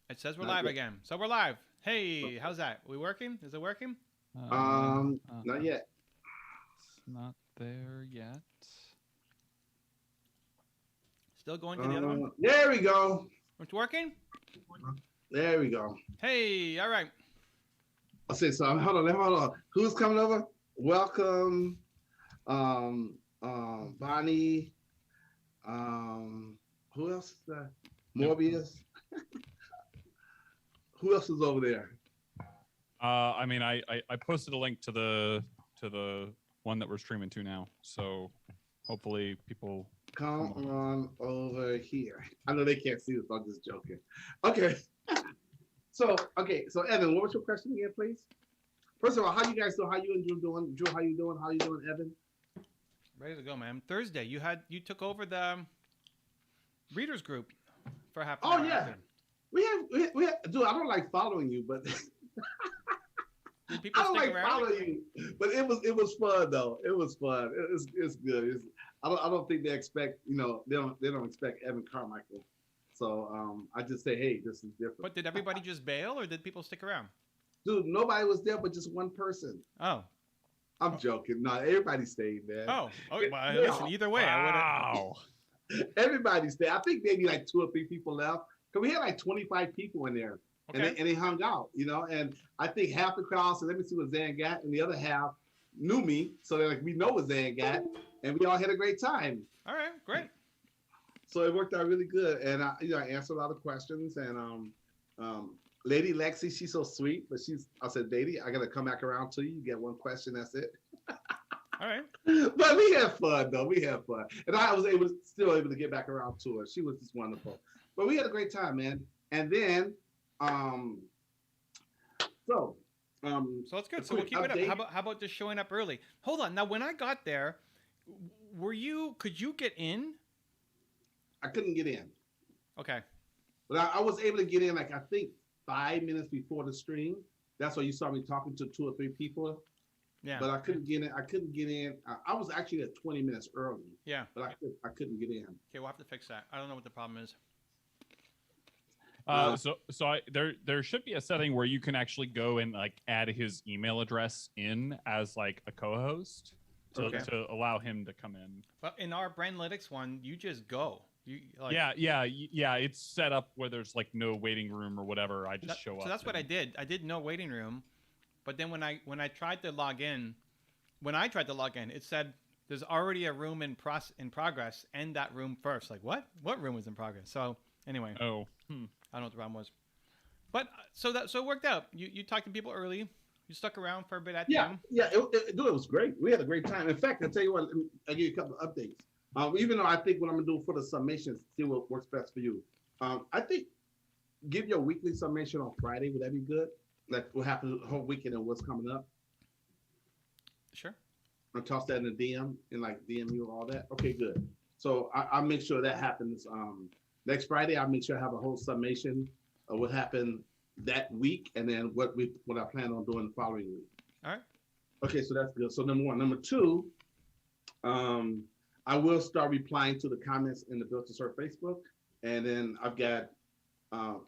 It says we're Not live yet. again. So we're live. Hey, how's that? We working? Is it working? Not yet. It's not there yet. Still going to the other one? There we go. It's working? There we go. Hey, all right. I'll say so. Hold on. Who's coming over? Welcome, Bonnie. Who else is that? Morbius. Who else is over there? I mean, I posted a link to the one that we're streaming to now, so hopefully people Come on over here. I know they can't see this. I'm just joking. Okay. So Evan, what was your question again, please? First of all, how you guys doing? How you and Drew doing? Drew, how you doing? How you doing, Evan? Ready to go, man. Thursday, you took over the readers group for half an Oh hour yeah. after. We have, dude. I don't like following you, but Did people I don't stick like around? following you. But it was fun though. It was fun. It's good. I don't think they expect they don't expect Evan Carmichael. So I just say, hey, this is different. But did everybody just bail or did people stick around? Dude, nobody was there but just one person. Oh. I'm joking. No, everybody stayed, man. Oh. Okay. Well, listen, either way, I would have. Wow. Everybody stayed. I think maybe like 2 or 3 people left. Because we had like 25 people in there. Okay. And they hung out, and I think half the crowd said, let me see what Zan got, and the other half knew me, so they're like, we know what Zan got, and we all had a great time. All right. Great. So it worked out really good, and I answered a lot of questions, and Lady Lexi, she's so sweet, but I said, Lady, I gotta come back around to you. You get one question, that's it. All right. But we had fun though. We had fun, and I was still able to get back around to her. She was just wonderful. But we had a great time, man. And then, so that's good. So we'll keep it up. How about just showing up early? Hold on. Now, when I got there, could you get in? I couldn't get in. Okay. But I was able to get in, like, I think 5 minutes before the stream. That's why you saw me talking to 2 or 3 people. Yeah. But I couldn't get in. I was actually at 20 minutes early. Yeah. But I couldn't get in. Okay, we'll have to fix that. I don't know what the problem is. There should be a setting where you can actually go and like add his email address in as like a co-host to allow him to come in. Well, in our Brandlytics one, you just go. Yeah. It's set up where there's like no waiting room or whatever. I just show up. So that's what I did. I did no waiting room, but then when I tried to log in, it said there's already a room in progress. End that room first. Like what? What room was in progress? So anyway. Oh. I don't know what the problem was, but so it worked out. You talked to people early. You stuck around for a bit at the end. Yeah. It was great. We had a great time. In fact, I'll tell you what. I'll give you a couple of updates. Even though I think what I'm gonna do for the summations, see what works best for you. I think give your weekly summation on Friday. Would that be good? Like what happened the whole weekend and what's coming up. Sure. I'll toss that in the DM and like DM you all that. Okay, good. So I'll make sure that happens. Next Friday, I'll make sure I have a whole summation of what happened that week, and then what I plan on doing the following week. All right. Okay, so that's good. So number 1, number 2, I will start replying to the comments in the Built to Serve Facebook, and then I've got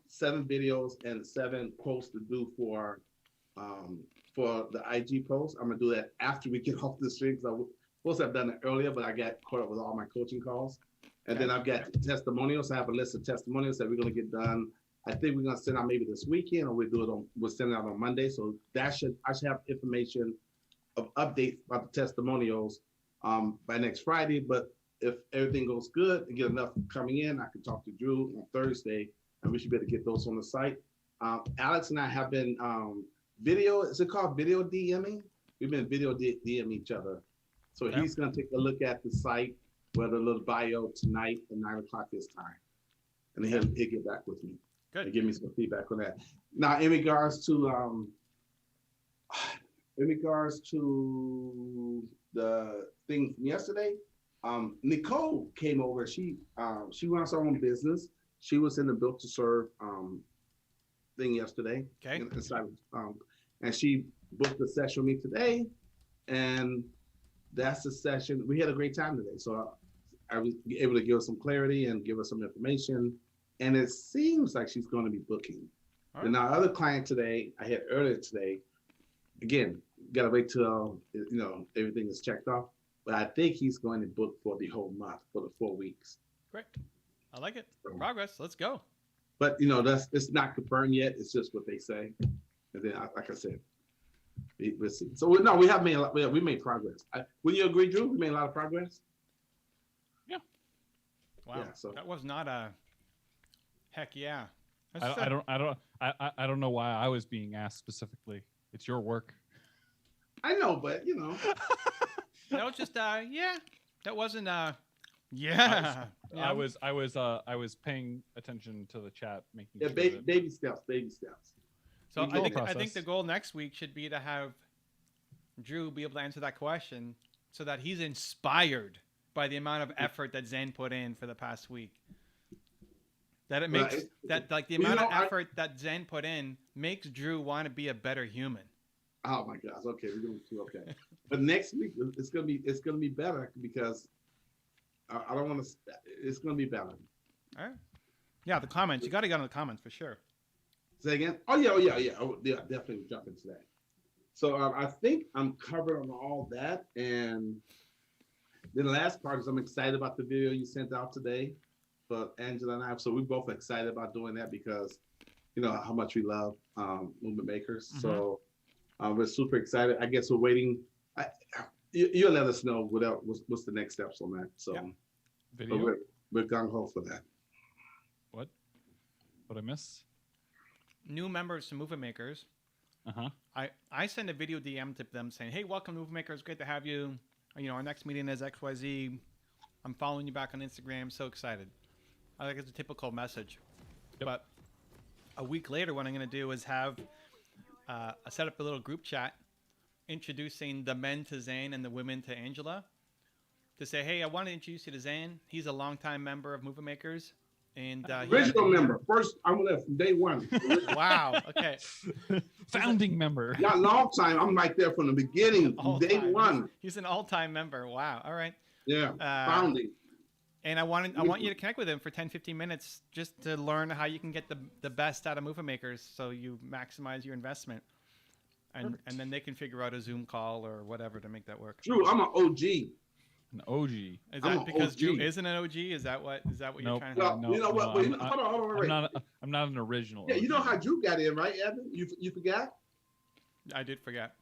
7 videos and 7 posts to do for the IG post. I'm gonna do that after we get off the stream because I was supposed to have done it earlier, but I got caught up with all my coaching calls. And then I've got testimonials. I have a list of testimonials that we're going to get done. I think we're going to send out maybe this weekend, or we'll send it out on Monday. So I should have information of updates about the testimonials by next Friday. But if everything goes good and get enough coming in, I can talk to Drew on Thursday, and we should be able to get those on the site. Alex and I have been is it called video DMing? We've been video DMing each other. So he's going to take a look at the site, with a little bio tonight at 9:00 his time, and he'll get back with me. Good. And give me some feedback on that. Now, in regards to the thing from yesterday, Nicole came over. She runs her own business. She was in the Built to Serve thing yesterday. Okay. And she booked a session with me today, and that's the session. We had a great time today. So I was able to give us some clarity and give us some information. and it seems like she's going to be booking. All And right. our other client today, I had earlier today, again, got to wait till everything is checked off. But I think he's going to book for the whole month, for the 4 weeks. Great. I like it. Progress. Let's go. But it's not confirmed yet. It's just what they say. And then, like I said, we'll see. So we have made a lot. We made progress. Would you agree, Drew? We made a lot of progress. Wow. Yeah, so- that was not a heck yeah. I don't know why I was being asked specifically. It's your work. I know, but That was just yeah. That wasn't yeah. I was paying attention to the chat, making yeah, sure baby steps, baby steps. So Control I think the goal next week should be to have Drew be able to answer that question so that he's inspired by the amount of effort that Zen put in for the past week. That it makes that like the amount of effort that Zen put in makes Drew want to be a better human. Oh my gosh. Okay, we're going to okay. But next week it's gonna be better because I don't want to. It's gonna be better. All right. Yeah, the comments. You got to get on the comments for sure. Say again? Oh yeah. Oh yeah, definitely jump into that. So I think I'm covered on all that, and then the last part is I'm excited about the video you sent out today, for Angela and I. So we're both excited about doing that because how much we love movement makers. Mm-hmm. So we're super excited. I guess we're waiting. You'll let us know what's the next steps on that. So, Yep. video. we're gung ho for that. What I miss? New members to Movement Makers. I send a video DM to them saying, "Hey, welcome to Movement Makers. Great to have you. Our next meeting is XYZ. I'm following you back on Instagram. So excited." I think it's a typical message. Yep. But a week later, what I'm going to do is have set up a little group chat introducing the men to Zane and the women to Angela to say, "Hey, I want to introduce you to Zane. He's a longtime member of Movement Makers." And Original member. First, I'm there from day one. Wow. Okay. Founding member. Not long time. I'm right there from the beginning, All day time. one. He's an all-time member. Wow. All right. Yeah, founding. And I want you to connect with him for 10, 15 minutes just to learn how you can get the best out of Movement Makers so you maximize your investment. And then they can figure out a Zoom call or whatever to make that work. Drew, I'm an OG. An OG. Is I'm that an because OG. Drew isn't an OG? Is that what you're Nope. trying to No, say? you know what? no, Hold on, wait. I'm not an original. Yeah, you know OG. how Drew got in, right, Evan? You forgot? I did forget.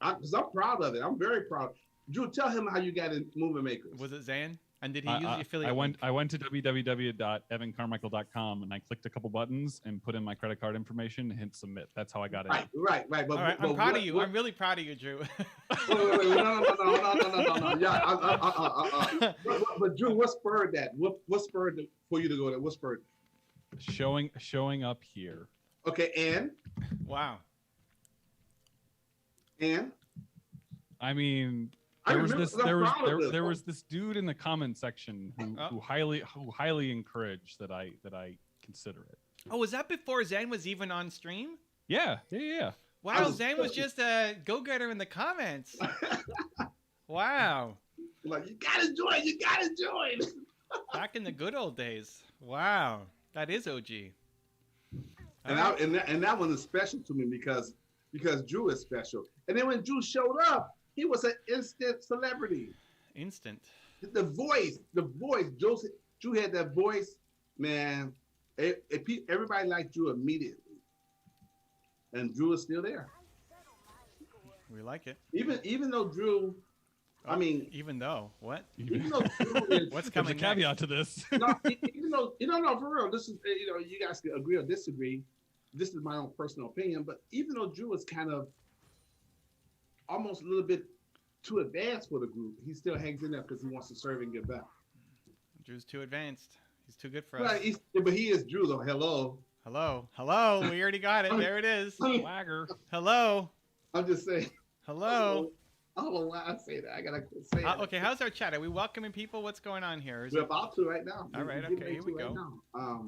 Because I'm proud of it. I'm very proud. Drew, tell him how you got in Movement Makers. Was it Zan? And did he use the affiliate? I went to www.evancarmichael.com and I clicked a couple buttons and put in my credit card information and hit submit. That's how I got in. Right. But, All right, I'm proud of you. I'm really proud of you, Drew. Wait, no. Yeah, but Drew, what spurred that? What spurred for you to go there? What spurred? Showing up here. Okay, and Wow. I mean, I there was remember, this 'cause I'm there was proud of there, this. there was this dude in the comment section who highly encouraged that I consider it. Oh, was that before Zan was even on stream? Yeah. Wow, Zan was just a go-getter in the comments. Wow. Like, you gotta join. Back in the good old days. Wow. That is OG. And that one is special to me because Drew is special. And then when Drew showed up, he was an instant celebrity. Instant. The voice, Drew had that voice, man. Everybody liked Drew immediately, and Drew is still there. We like it. Even though Drew, I mean, Even though what? even though Drew is, What's There's a coming caveat next? to this. no, even though no, for real, this is you guys can agree or disagree. This is my own personal opinion, but even though Drew is kind of almost a little bit too advanced for the group, he still hangs in there because he wants to serve and give back. Drew's too advanced. He's too good for us. Right, but he is Drew though. Hello. Hello. We already got it. There it is. Swagger. Hello. I'm just saying. Hello. I don't know why I say that. I gotta say it. Okay, how's our chat? Are we welcoming people? What's going on here? We're about to right now. All right, We're getting okay, here we into it go. now.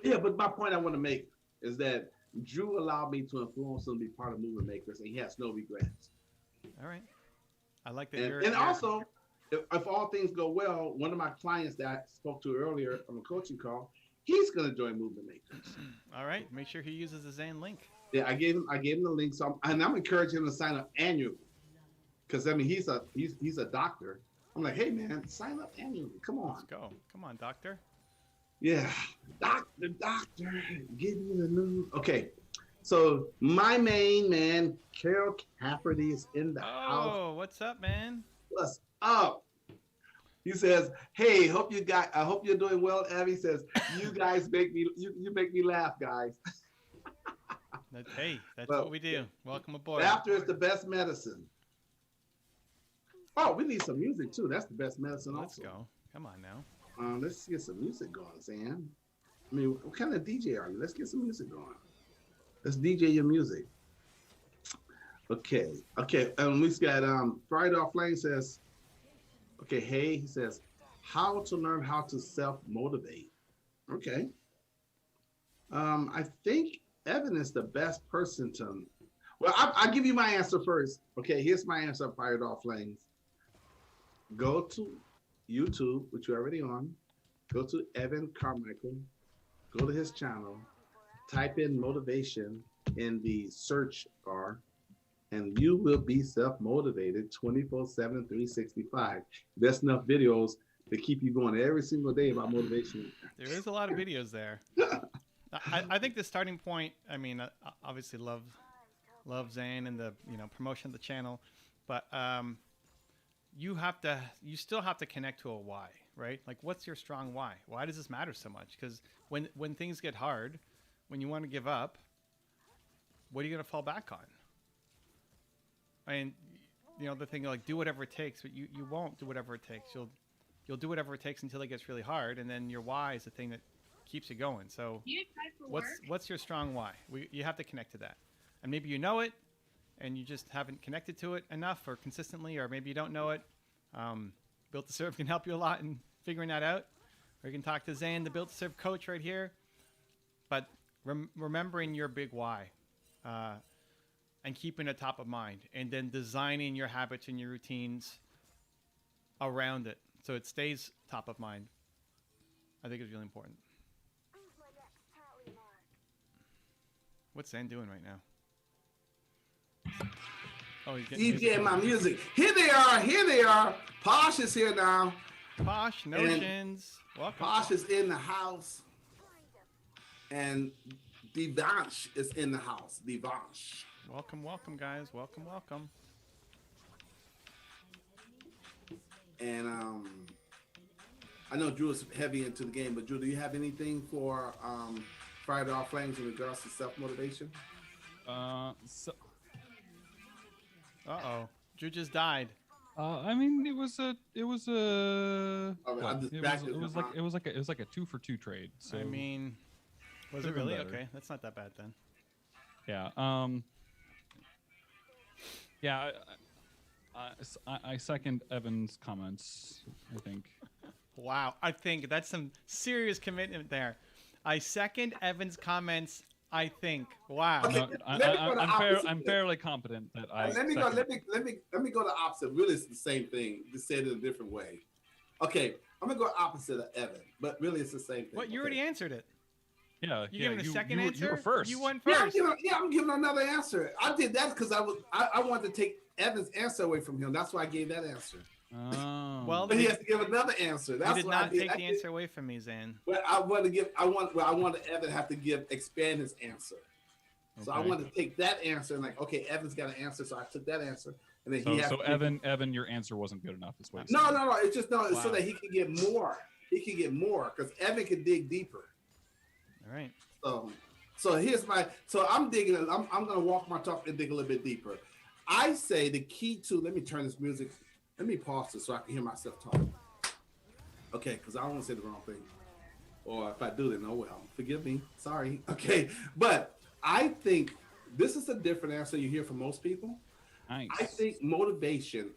Yeah, but my point I want to make is that Drew allowed me to influence him to be part of Movement Makers, and he has no regrets. All right. I like that. And also, if all things go well, one of my clients that I spoke to earlier on a coaching call, he's gonna join Movement Makers. All right. Make sure he uses the Zane link. Yeah, I gave him the link. So I'm encouraging him to sign up annually, because I mean he's a doctor. I'm like, hey man, sign up annually. Come on. Let's go. Come on, doctor. Yeah, doctor, give me the news. Okay, so my main man, Carol Cafferty, is in the house. Oh, what's up, man? What's up? He says, "Hey, I hope you're doing well." Abby says, "You guys make me, you make me laugh, guys." Hey, that's Well, what we do. Welcome aboard. Laughter is the best medicine. Oh, we need some music too. That's the best medicine. Let's also. go. Come on now. Let's get some music going, Sam. I mean, what kind of DJ are you? Let's get some music going. Let's DJ your music. Okay. We got Friday Off Flame says, okay, hey, he says, how to learn how to self-motivate. Okay. I think Evan is the best person to, well, I'll give you my answer first. Okay, here's my answer, Fired Off Flames. Go to YouTube, which you're already on. Go to Evan Carmichael. Go to his channel. Type in motivation in the search bar, and you will be self-motivated 24/7, 365. There's enough videos to keep you going every single day about motivation. There is a lot of videos there. I think the starting point, I mean, obviously love Zane and the promotion of the channel, but you still have to connect to a why, right? Like, what's your strong why? Why does this matter so much? Because when things get hard, when you want to give up, what are you going to fall back on? I mean, the thing, like, do whatever it takes, but you won't do whatever it takes. You'll do whatever it takes until it gets really hard, and then your why is the thing that keeps you going. So what's your strong why? You have to connect to that. And maybe you know it, and you just haven't connected to it enough or consistently, or maybe you don't know it. Built to Serve can help you a lot in figuring that out. Or you can talk to Zane, the Built to Serve coach right here. But remembering your big why and keeping it top of mind, and then designing your habits and your routines around it so it stays top of mind, I think is really important. What's Zane doing right now? Oh, he's getting DJ my music. Here they are. Posh is here now. Posh Notions. Welcome. Posh is in the house. And Devansh is in the house. Devansh. Welcome, guys. Welcome. And I know Drew is heavy into the game, but Drew, do you have anything for Friday Off Flames in regards to self-motivation? Drew just died. I mean, it was like a 2-for-2 trade. So I mean, was it really? Okay, that's not that bad then. Yeah. Yeah. I second Evan's comments. I think. Wow, I think that's some serious commitment there. I second Evan's comments. I think. Wow. Okay, I'm fairly confident that I. Let me go the opposite. Really, it's the same thing. Just said it a different way. Okay, I'm gonna go opposite of Evan, but really it's the same thing. What? You already answered it. Yeah. You giving a second answer? You were first. You went first. I'm giving another answer. I did that because I wanted to take Evan's answer away from him. That's why I gave that answer. Oh. Well, but he has to give another answer. That's you did not take the answer away from me, Zane. But I wanted Evan to have to expand his answer. So I wanted to take that answer and like, okay, Evan's got an answer, so I took that answer, and then Evan, your answer wasn't good enough. This way. No. It's just It's so that he can get more. He can get more because Evan can dig deeper. All right. So here's So I'm digging. I'm gonna walk my talk and dig a little bit deeper. I say the key to. Let me turn this music. Let me pause this so I can hear myself talk. Okay, because I don't want to say the wrong thing. Or if I do, then oh well. Forgive me. Sorry. Okay. But I think this is a different answer you hear from most people. Nice. I think motivation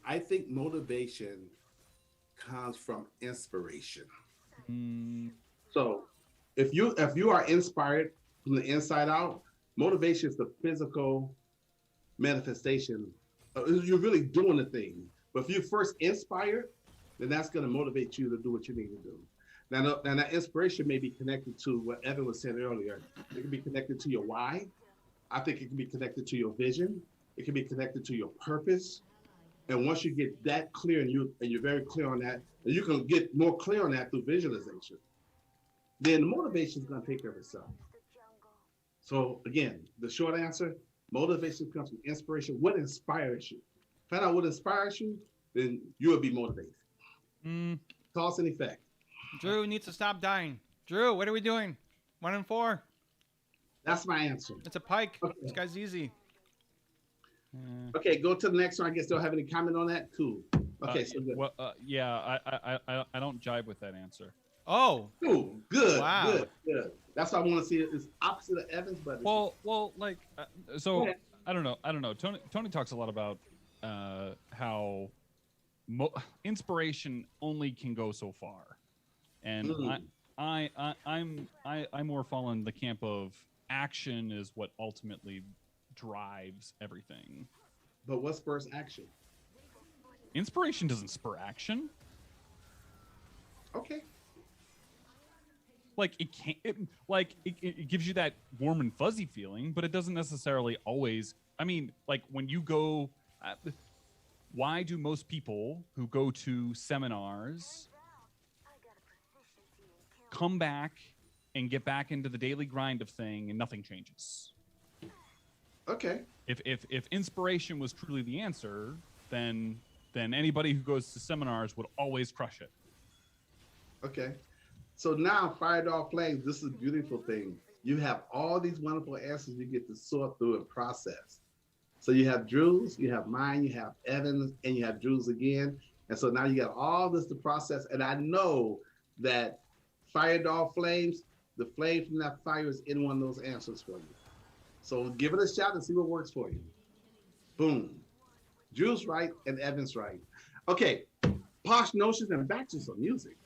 comes from inspiration. So if you are inspired from the inside out, motivation is the physical manifestation. You're really doing the thing. But if you're first inspired, then that's going to motivate you to do what you need to do. Now that inspiration may be connected to what Evan was saying earlier. It can be connected to your why. I think it can be connected to your vision. It can be connected to your purpose. And once you get that clear and you're very clear on that, and you can get more clear on that through visualization, then the motivation is going to take care of itself. So again, the short answer, motivation comes from inspiration. What inspires you? Find out what inspires you, then you will be motivated. Cause and effect. Drew needs to stop dying. Drew, what are we doing? 1 and 4. That's my answer. It's a pike. Okay. This guy's easy. Okay, go to the next one. I guess they'll have any comment on that. Cool. Okay, so good. Well, yeah, I don't jibe with that answer. Oh. Cool. Good. Wow. Good. That's what I want to see. It's opposite of Evans, but Well, like, so Okay. I don't know. Tony talks a lot about how inspiration only can go so far, and I more fall in the camp of action is what ultimately drives everything. But what spurs action? Inspiration doesn't spur action. Okay. Like it can't. It gives you that warm and fuzzy feeling, but it doesn't necessarily always. I mean, like when you go. Why do most people who go to seminars come back and get back into the daily grind of thing and nothing changes? Okay. If inspiration was truly the answer, then anybody who goes to seminars would always crush it. Okay. So now, Fire Dog Flames, this is a beautiful thing. You have all these wonderful answers you get to sort through and process. So you have Drew's, you have mine, you have Evans, and you have Drew's again. And so now you got all this to process. And I know that Fire Dog Flames, the flame from that fire is in one of those answers for you. So give it a shot and see what works for you. Boom. Drew's right and Evans right. Okay. Posh Notions and back to some music.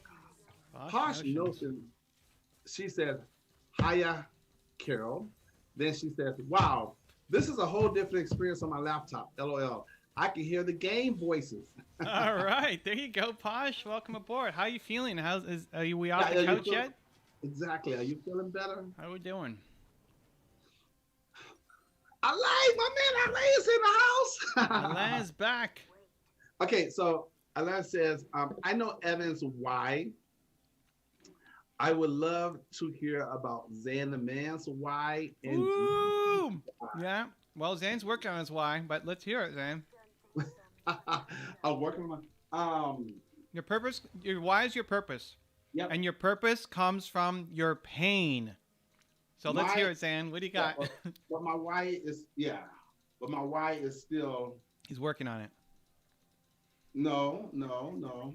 Posh Notions, she says, hiya, Carol. Then she says, wow, this is a whole different experience on my laptop. LOL. I can hear the game voices. All right, there you go, Posh. Welcome aboard. How are you feeling? Are we off the couch yet? Exactly. Are you feeling better? How are we doing? My man Alain is in the house. Alain's back. Okay, so Alain says, I know Evan's why. I would love to hear about Zan the man's why. And Woo! Yeah. Well, Zan's working on his why, but let's hear it, Zan. I'm working on your purpose. Your why is your purpose. Yep. And your purpose comes from your pain. So let's hear it, Zan. What do you got? But my why is But my why is still. He's working on it. No. No.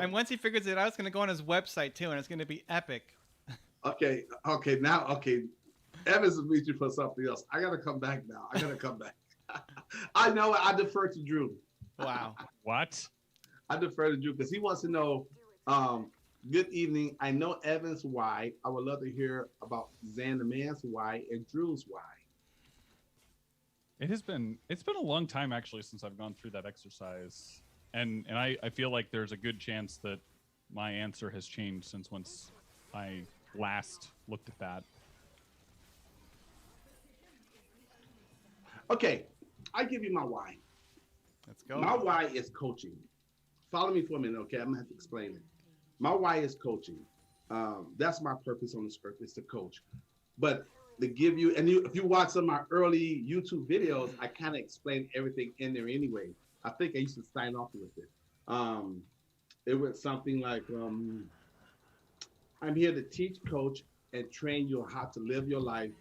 And once he figures it out, it's going to go on his website too, and it's going to be epic. Okay. Evans is reaching for something else. I got to come back now. I know. I defer to Drew. Wow. What? I defer to Drew because he wants to know. Good evening. I know Evans' why. I would love to hear about Zan the man's why and Drew's why. It's been a long time actually since I've gone through that exercise. And I feel like there's a good chance that my answer has changed since once I last looked at that. Okay, I give you my why. Let's go. My why is coaching. Follow me for a minute, okay? I'm gonna have to explain it. My why is coaching. That's my purpose on this earth is to coach. But to give you, if you watch some of my early YouTube videos, I kind of explain everything in there anyway. I think I used to sign off with it. It was something like, I'm here to teach, coach, and train you on how to live your life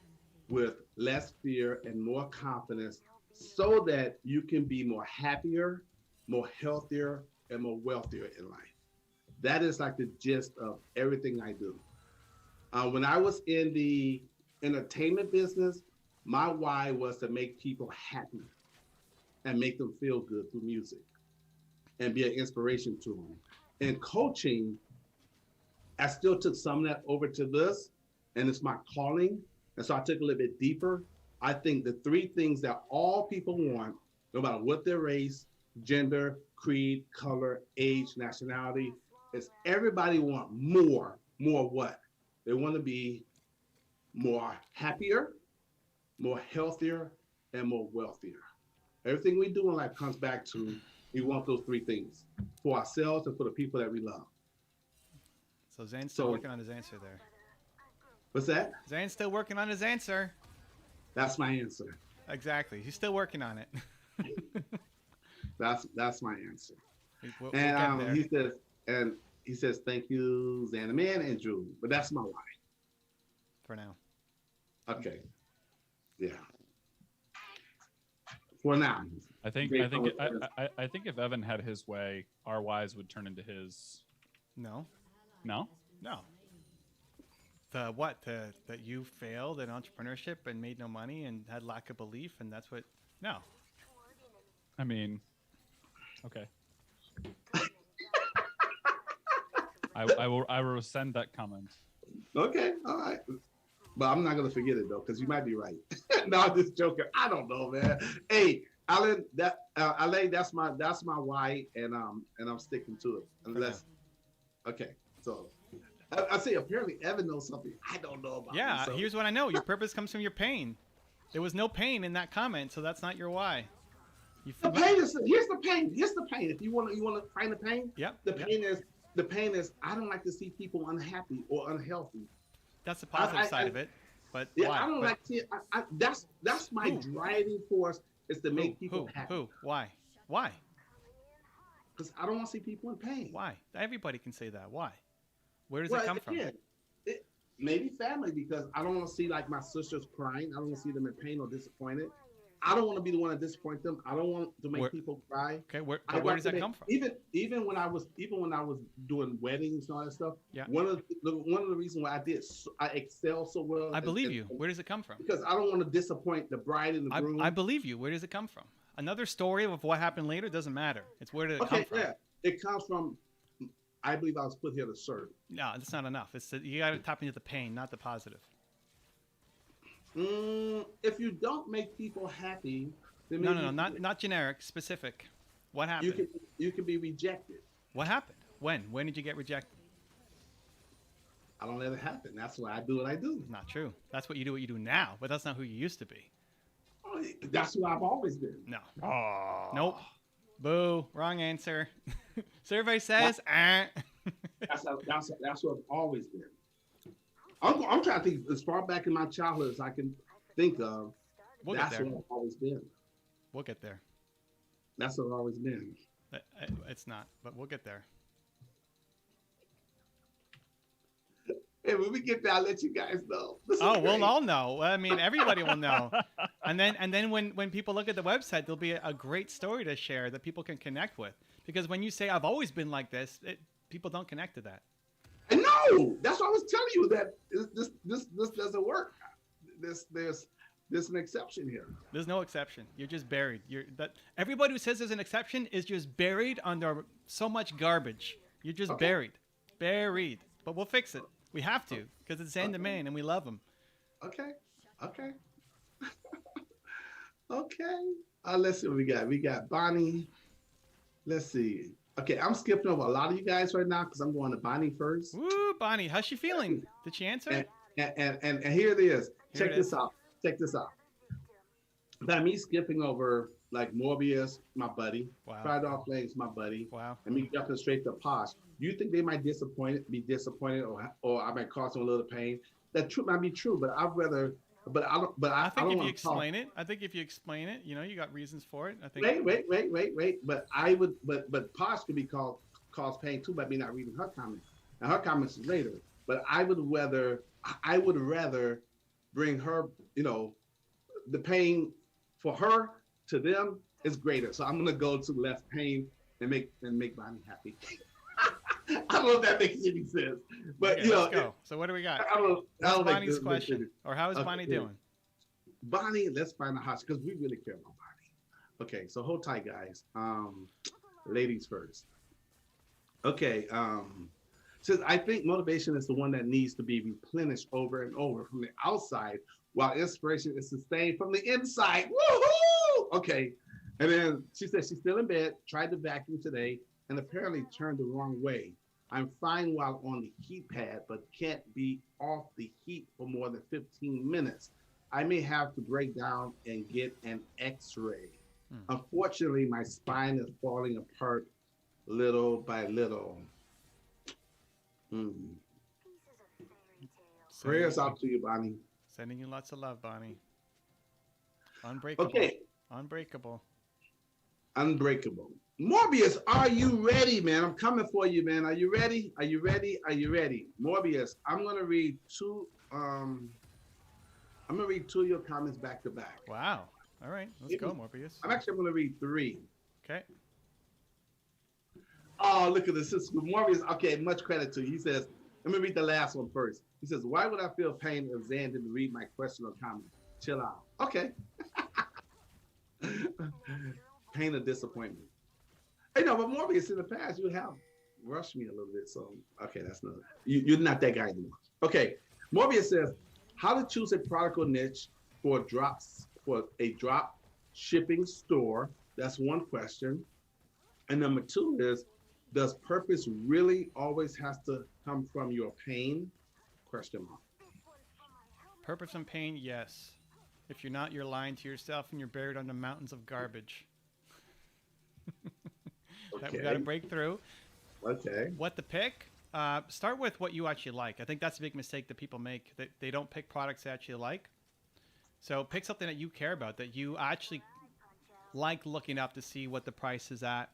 with less fear and more confidence so that you can be more happier, more healthier, and more wealthier in life. That is like the gist of everything I do. When I was in the entertainment business, my why was to make people happy and make them feel good through music and be an inspiration to them. In coaching, I still took some of that over to this, and it's my calling. And so I took a little bit deeper. I think the three things that all people want, no matter what their race, gender, creed, color, age, nationality, is everybody want more. More what? They want to be more happier, more healthier, and more wealthier. Everything we do in life comes back to we want those three things for ourselves and for the people that we love. So Zane's still So- working on his answer there. What's that? Zane's still working on his answer. That's my answer. Exactly. He's still working on it. That's my answer. We'll And get there. he says thank you, Xana Man and Drew. But that's my why. For now. Okay. Yeah. For now. I think Great I think conversation. I think if Evan had his way, our whys would turn into his. No. No. No. The what? That you failed in entrepreneurship and made no money and had lack of belief, and that's what. No. I mean, okay. I will send that comment. Okay. All right. But I'm not gonna forget it though, because you might be right. No, I'm just joking. I don't know, man. Hey, Alan, Alain, that's my why, and I'm sticking to it. Unless, okay. So, I say apparently Evan knows something I don't know about. Yeah. So- Here's what I know. Your purpose comes from your pain. There was no pain in that comment, so that's not your why. You The pain is here's the pain. Here's the pain. If you want to find the pain, Yep. the pain is I don't like to see people unhappy or unhealthy. That's the positive I- side of it. But Yeah, why? I don't But like to. That's my Who? driving force is to make people happy. Who? Why? Why? Because I don't want to see people in pain. Why? Everybody can say that. Why? Where does Well, it come from? again, maybe family because I don't want to see like my sisters crying. I don't want to see them in pain or disappointed. I don't want to be the one to disappoint them. I don't want to make Where- people cry. Okay, where like does to that make- come from? Even when I was doing weddings and all that stuff. Yeah. One of the reasons why I excel so well. I believe and- you. Where does it come from? Because I don't want to disappoint the bride and the groom. I believe you. Where does it come from? Another story of what happened later doesn't matter. It's where did it come Okay, from? yeah, it comes from. I believe I was put here to serve. No, that's not enough. It's you got to tap into the pain, not the positive. If you don't make people happy, then No, maybe not generic, specific. What you happened? can be rejected. What happened? When? When did you get rejected? I don't let it happen. That's why I do what I do. Not true. That's what you do now, but that's not who you used to be. That's who I've always been. No. Oh. Nope. Boo. Wrong answer. Survey says. That's what I've always been. I'm trying to think as far back in my childhood as I can think of. We'll get That's there. what I've always been. We'll get there. That's what I've always been. It's not, but we'll get there. Hey, when we get there, I'll let you guys know. This is Oh, great. we'll all know. I mean, everybody will know. And then when people look at the website, there'll be a great story to share that people can connect with. Because when you say I've always been like this, people don't connect to that. I know. That's why I was telling you that this doesn't work. There's an exception here. There's no exception. You're just buried. Everybody who says there's an exception is just buried under so much garbage. You're just Okay. buried. But we'll fix it. We have to because it's Zane the man and we love him. Okay. Okay. Let's see what we got. We got Bonnie. Let's see. Okay, I'm skipping over a lot of you guys right now because I'm going to Bonnie first. Woo, Bonnie, how's she feeling? Did she answer? And here it is. Here Check it this is. out. Check this out. By me skipping over like Morbius, my buddy, Wow. Fried Off Flames, my buddy, Wow. and me jumping straight to Posh. Do you think they might be disappointed, or I might cause them a little pain? That truth might be true, but I'd rather. But I don't. But I I think don't if you want to talk. explain it, you know, you got reasons for it. I think. Wait. But I would. But Posh could be cause pain too by me not reading her comments. And her comments is later. But I would rather bring her. You know, the pain for her to them is greater. So I'm gonna go to less pain and make Bonnie happy. I don't know if that makes any sense, but Okay, you know, let's go. So what do we got? I don't. I What's don't like Bonnie's this- question? Or how is Okay, Bonnie yeah. doing? Bonnie, let's find out how because we really care about Bonnie. Okay, so hold tight, guys. Ladies first. Okay. Says I think motivation is the one that needs to be replenished over and over from the outside, while inspiration is sustained from the inside. Woohoo! Okay. And then she said she's still in bed, tried to vacuum today, and apparently turned the wrong way. I'm fine while on the heat pad, but can't be off the heat for more than 15 minutes. I may have to break down and get an x ray. Hmm. Unfortunately, my spine is falling apart little by little. Mm. Prayers out to you, Bonnie. Sending you lots of love, Bonnie. Unbreakable. Okay, Unbreakable. unbreakable. Morbius, are you ready, man? I'm coming for you, man. Are you ready? Are you ready? Are you ready? Morbius, I'm gonna read two. I'm gonna read two of your comments back to back. Wow. All right. Let's go, Morbius. I'm gonna read three. Okay. Oh, look at this. This is Morbius. Okay, much credit to you. He says, let me read the last one first. He says, why would I feel pain if Zan didn't read my question or comment? Chill out. Okay. Pain or disappointment. Hey, no, but Morbius, in the past, you have rushed me a little bit. So, okay, that's not, you're not that guy anymore. Okay. Morbius says, how to choose a product or niche for a drop shipping store. That's one question. And number two is, does purpose really always has to come from your pain? Question mark. Purpose and pain, yes. If you're not, you're lying to yourself and you're buried under mountains of garbage. That we got to break through. Okay. What to pick? Start with what you actually like. I think that's a big mistake that people make. That they don't pick products they actually like. So pick something that you care about, that you actually like looking up to see what the price is at.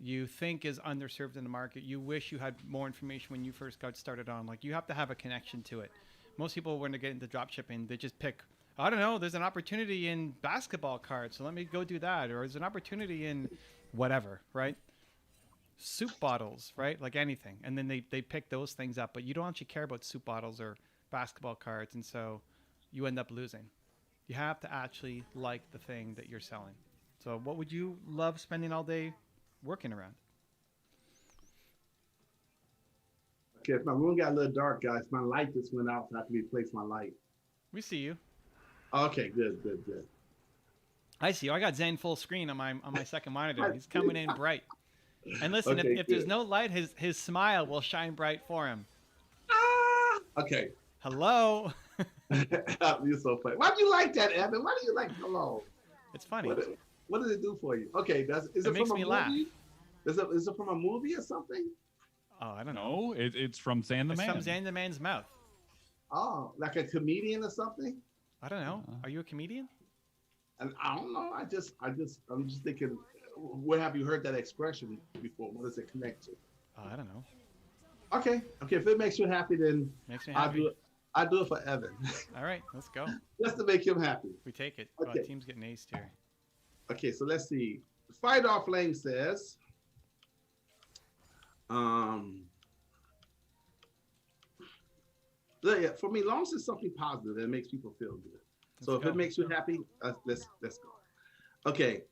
You think is underserved in the market. You wish you had more information when you first got started on. Like, you have to have a connection to it. Most people, when they get into drop shipping, they just pick, I don't know, there's an opportunity in basketball cards, so let me go do that. Or there's an opportunity in whatever, right? Soup bottles, right? Like anything. And then they pick those things up. But you don't actually care about soup bottles or basketball cards. And so you end up losing. You have to actually like the thing that you're selling. So what would you love spending all day working around? Okay, my room got a little dark, guys. My light just went out, so I have to replace my light. We see you. Okay, good. I see you. I got Zen full screen on my second monitor. He's coming in bright. And listen, Okay, if there's no light, his smile will shine bright for him. Okay. Hello. You're so funny. Why do you like that, Evan? Why do you like hello? It's funny. What does it do for you? Okay, is It it makes from a me movie? laugh. Is it from a movie or something? Oh, I don't know. No, it's from Zan the It's Man. from Zan the Man's mouth. Oh, like a comedian or something? I don't know. Are you a comedian? And I don't know. I'm just thinking. Where have you heard that expression before? What does it connect to? Oh, I don't know. Okay. If it makes you happy, then Makes me I'll happy. do it. I'll do it for Evan, All right, let's go. just to make him happy. We take it. Okay. Oh, team's getting aced here. Okay, so let's see. Fight Off Flame says, yeah, for me, long as it's something positive that makes people feel good. So Let's if it go. makes you happy, let's go. Okay.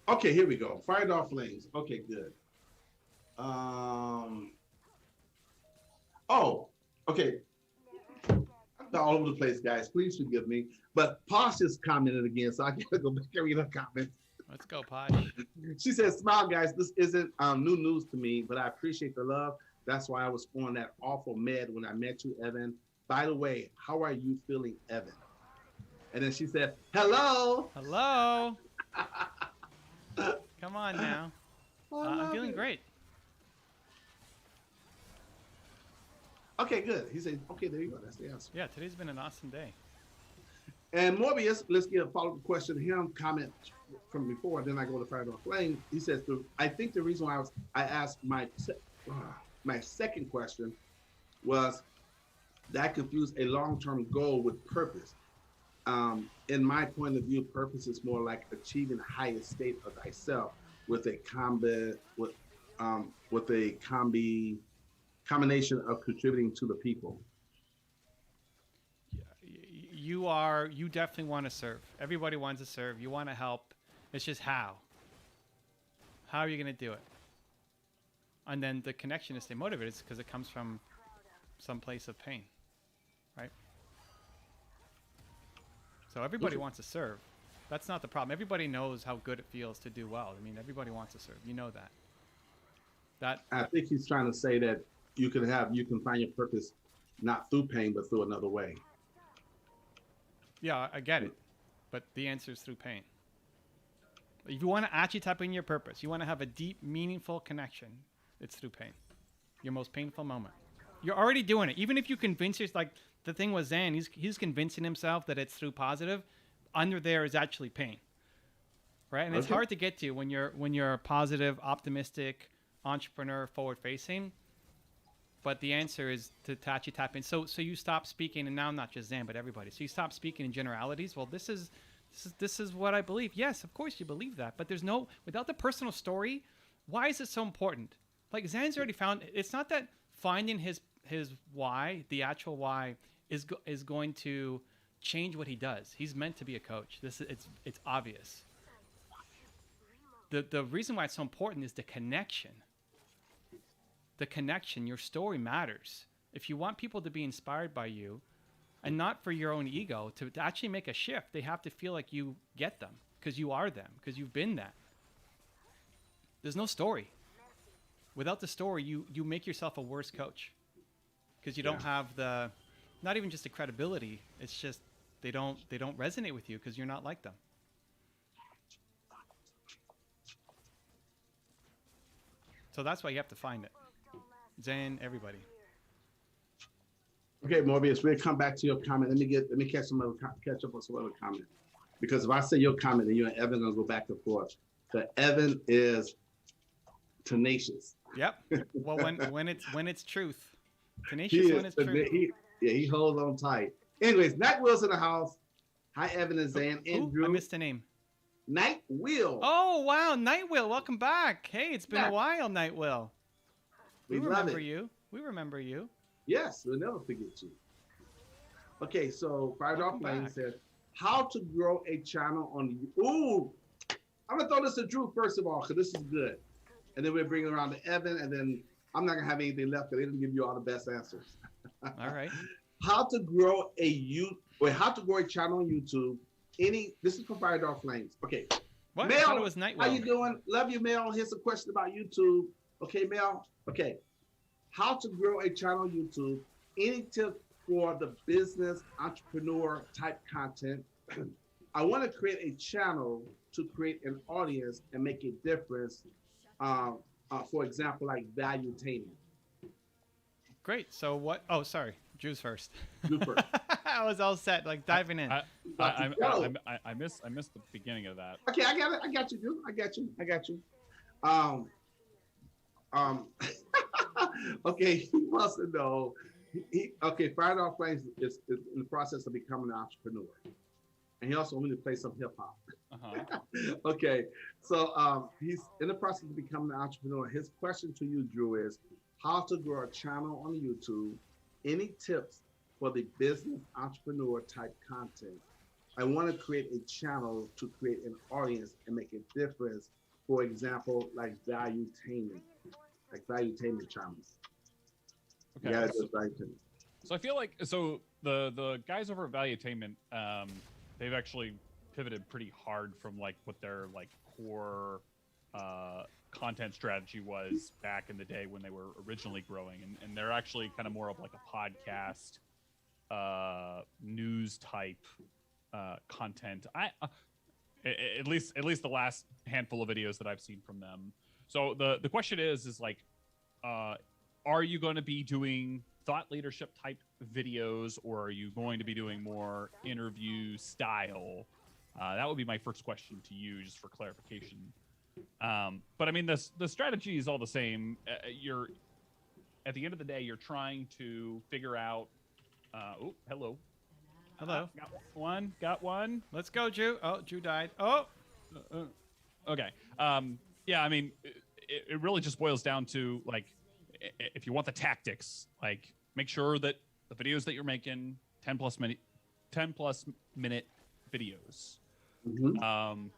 Okay, here we go. Fight Off Flames. Okay, good. Oh, okay. I'm all over the place, guys. Please forgive me. But Posh just commented again, so I gotta go back and read her comments. Let's go, Pod. She says, "Smile, guys. This isn't new news to me, but I appreciate the love. That's why I was on that awful med when I met you, Evan. By the way, how are you feeling, Evan?" And then she said, "Hello." Hello. Come on now. I I'm love feeling it. great. Okay, good. He said, "Okay, there you go. That's the answer." Yeah, today's been an awesome day. And Morbius, let's get a follow-up question to him. Comment from before, then I go to Fight Off Flame. He says, "I think the reason why I asked my second question was that I confused a long-term goal with purpose. In my point of view, purpose is more like achieving the highest state of thyself with a combination of contributing to the people." You definitely want to serve. Everybody wants to serve. You want to help. It's just how. How are you going to do it? And then the connection to stay motivated is because it comes from some place of pain, right? So everybody Okay. wants to serve. That's not the problem. Everybody knows how good it feels to do well. I mean, everybody wants to serve. You know that. That I think he's trying to say that you can find your purpose not through pain, but through another way. Yeah, I get it. But the answer is through pain. If you want to actually tap in your purpose, you want to have a deep, meaningful connection, it's through pain. Your most painful moment. You're already doing it. Even if you convince yourself, like the thing with Zan, he's convincing himself that it's through positive. Under there is actually pain, right? And it's Okay. hard to get to when you're a positive, optimistic entrepreneur, forward-facing. But the answer is to actually tap in. So you stop speaking, and now not just Zan, but everybody. So you stop speaking in generalities. Well, this is what I believe. Yes, of course you believe that, but there's no without the personal story. Why is it so important? Like Zan's already found. It's not that finding his why, the actual why, is going to change what he does. He's meant to be a coach. It's obvious. The reason why it's so important is the connection. The connection, your story matters. If you want people to be inspired by you, and not for your own ego, to actually make a shift, they have to feel like you get them because you are them, because you've been that. There's no story. Without the story, you make yourself a worse coach because you don't have the, not even just the credibility. It's just they don't resonate with you because you're not like them. So that's why you have to find it. Zan, everybody. Okay, Morbius, we'll come back to your comment. Let me catch up on some other comment. Because if I say your comment, then you and Evan are gonna go back and forth. But Evan is tenacious. Yep. Well, when it's truth, He tenacious when is it's truth. he holds on tight. Anyways, Night Will's in the house. Hi, Evan and Zan. And Drew. I missed the name. Night Will. Oh wow, Night Will, welcome back. Hey, it's been Yeah. a while, Night Will. We love remember it. you. We remember you. Yes, we'll never forget you. Okay, so Fired Off Welcome Lane back. said, how to grow a channel on Ooh, I'm gonna throw this to Drew first of all, because this is good. And then we'll bring it around to Evan, and then I'm not gonna have anything left because they didn't give you all the best answers. All right. How to grow how to grow a channel on YouTube. This is from Fired Off Flames. Okay. What? I Mel, thought it was Night Will. how you doing? Love you, Mel. Here's a question about YouTube. Okay, Mel. Okay. How to grow a channel on YouTube. Any tips for the business entrepreneur type content? I want to create a channel to create an audience and make a difference. For example, like valuetainment. Great. So what? Oh, sorry. Drew's first. Drew first. I was all set, like diving in. I missed the beginning of that. Okay, I got it. I got you, Drew. I got you. Okay, he wants to know. Fired Off Flames is in the process of becoming an entrepreneur, and he also wanted to play some hip hop. Uh-huh. Okay, so he's in the process of becoming an entrepreneur. His question to you, Drew, is how to grow a channel on YouTube. Any tips for the business entrepreneur type content? I want to create a channel to create an audience and make a difference. For example, like valuetainment channels. Okay. Yeah, just valuetainment. So I feel like the guys over at Valuetainment, they've actually pivoted pretty hard from like what their like core content strategy was back in the day when they were originally growing, and they're actually kind of more of like a podcast, news type content. At least the last handful of videos that I've seen from them. So the question is like, are you going to be doing thought leadership type videos, or are you going to be doing more interview style? That would be my first question to you, just for clarification. But I mean, the strategy is all the same. You're at the end of the day, you're trying to figure out. Oh, hello. Hello. Got one. Let's go, Drew. Oh, Drew died. Oh. Okay. Yeah, I mean, it really just boils down to like, if you want the tactics, like make sure that the videos that you're making 10 plus minute videos. Mm-hmm.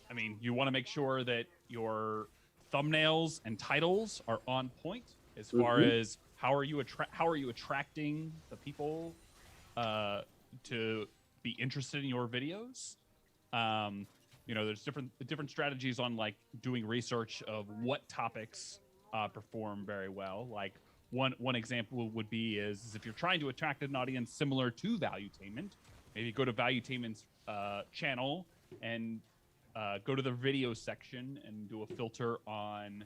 I mean, you want to make sure that your thumbnails and titles are on point as far as how are you attracting the people to be interested in your videos? There's different strategies on like doing research of what topics perform very well. Like one example would be is if you're trying to attract an audience similar to Valuetainment, maybe go to Valuetainment's channel and go to the video section and do a filter on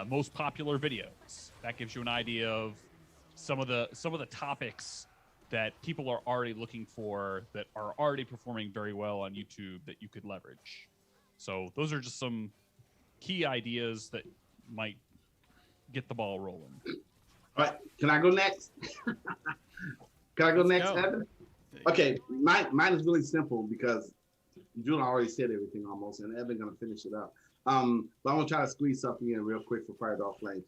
most popular videos. That gives you an idea of some of the topics that people are already looking for that are already performing very well on YouTube that you could leverage. So those are just some key ideas that might get the ball rolling. All right, can I go next? Can I go Let's next, go. Evan? Okay, mine is really simple because June already said everything almost, and Evan gonna finish it up. But I'm gonna try to squeeze something in real quick for Fired Off Flame.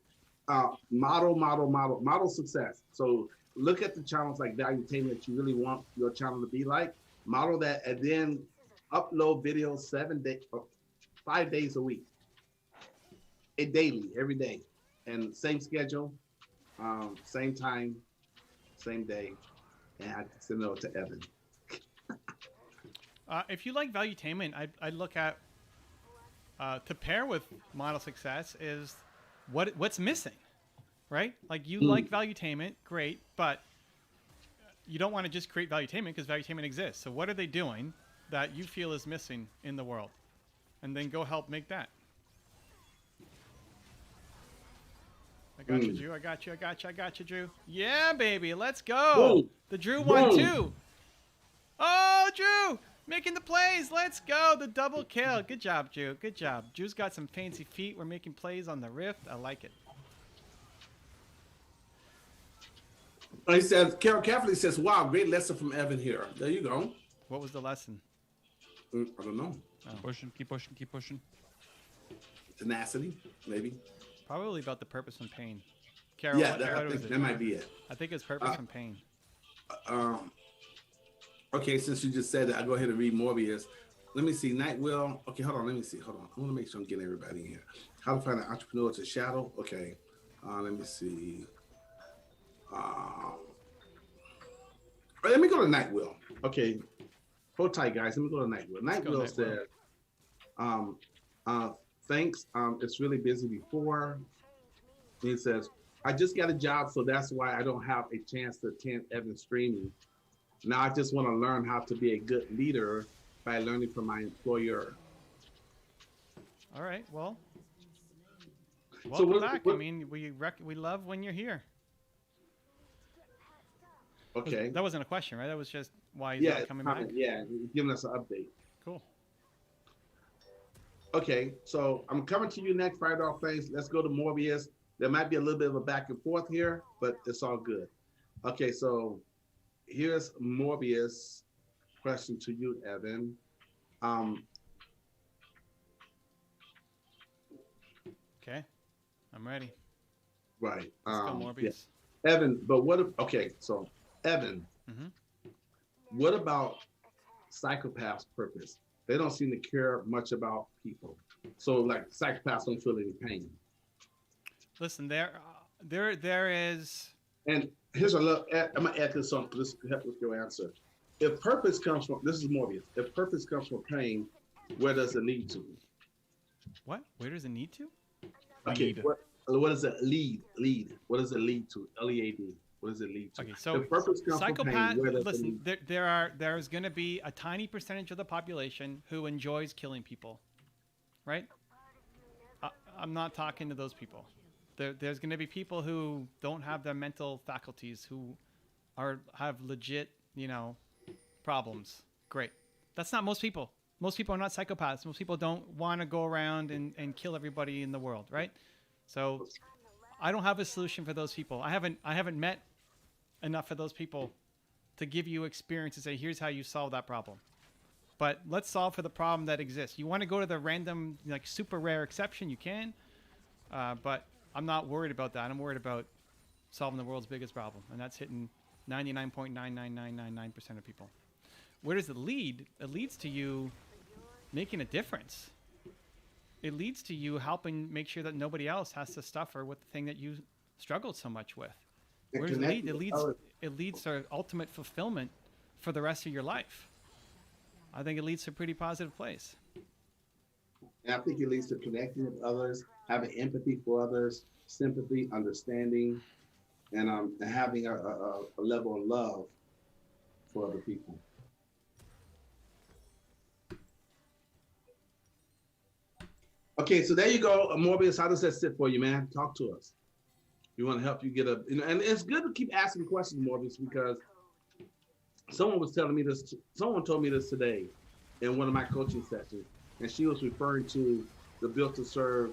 Model success. So look at the channels like Valuetainment that you really want your channel to be like. Model that, and then upload videos 5 days a week, daily, every day, and same schedule, same time, same day, and I send it over to Evan. If you like Valuetainment, I'd look at to pair with Model Success is what's missing, right? Like you like Valuetainment, great, but you don't want to just create Valuetainment because Valuetainment exists. So what are they doing that you feel is missing in the world, and then go help make that. I got you, Drew. I got you, Drew. Yeah, baby, let's go. Boom. The Drew won Boom. too. Oh, Drew, making the plays. Let's go. The double kill. Good job, Drew. Good job. Drew's got some fancy feet. We're making plays on the Rift. I like it. He says, Carol Caffley says, wow, great lesson from Evan here. There you go. What was the lesson? I don't know. Keep pushing. Tenacity, maybe. Probably about the purpose and pain. Carol, Yeah, what I was think it? that might be it. I think it's purpose and pain. Okay, since you just said that, I'll go ahead and read Morbius. Let me see. Night Will. Okay, hold on. Let me see. Hold on. I want to make sure I'm getting everybody in here. How to find an entrepreneur to shadow. Okay. Let me see. Let me go to Night Will. Okay, hold tight, guys. Let me go to Night Will. Night go, Will Night Will. said, thanks. It's really busy before. He says, I just got a job, so that's why I don't have a chance to attend Evan's streaming. Now I just want to learn how to be a good leader by learning from my employer. All right. Well, So welcome what- back. what- I mean, we love when you're here. Okay. That wasn't a question, right? That was just why he's Yeah, not coming back. yeah, he's giving us an update. Cool. Okay, so I'm coming to you next, Fire Dog Face. Let's go to Morbius. There might be a little bit of a back and forth here, but it's all good. Okay, so here's Morbius' question to you, Evan. Okay. I'm ready. Right. Let's go, yeah. Morbius. Evan, but what if, okay, so Evan, Mhm. what about psychopaths' purpose? They don't seem to care much about people. So like psychopaths don't feel any pain. Listen, there is. And here's a little, I'm gonna add this on, this help with your answer. If purpose comes from, this is Morbius, if purpose comes from pain, where does it lead to? What? Where does it need to? Okay, Lead. what does it lead? What does it lead to? L-E-A-D. What does it lead to? Okay, so if purpose comes from psychopath. pain, where does it Listen, lead? there's going to be a tiny percentage of the population who enjoys killing people, right? I'm not talking to those people. There's going to be people who don't have their mental faculties, who have legit, problems. Great. That's not most people. Most people are not psychopaths. Most people don't want to go around and kill everybody in the world, right? So I don't have a solution for those people. I haven't met enough of those people to give you experience and say, here's how you solve that problem. But let's solve for the problem that exists. You want to go to the random, like super rare exception, you can. But I'm not worried about that. I'm worried about solving the world's biggest problem, and that's hitting 99.99999% of people. Where does it lead? It leads to you making a difference. It leads to you helping make sure that nobody else has to suffer with the thing that you struggled so much with. And Where does it connect lead? It with leads others. it leads to ultimate fulfillment for the rest of your life. I think it leads to a pretty positive place. And I think it leads to connecting with others, having empathy for others, sympathy, understanding, and having a level of love for other people. Okay, so there you go. Morbius, how does that sit for you, man? Talk to us. We want to help you get and it's good to keep asking questions, Morbius, because someone was telling me this, someone told me this today in one of my coaching sessions, and she was referring to the Built to Serve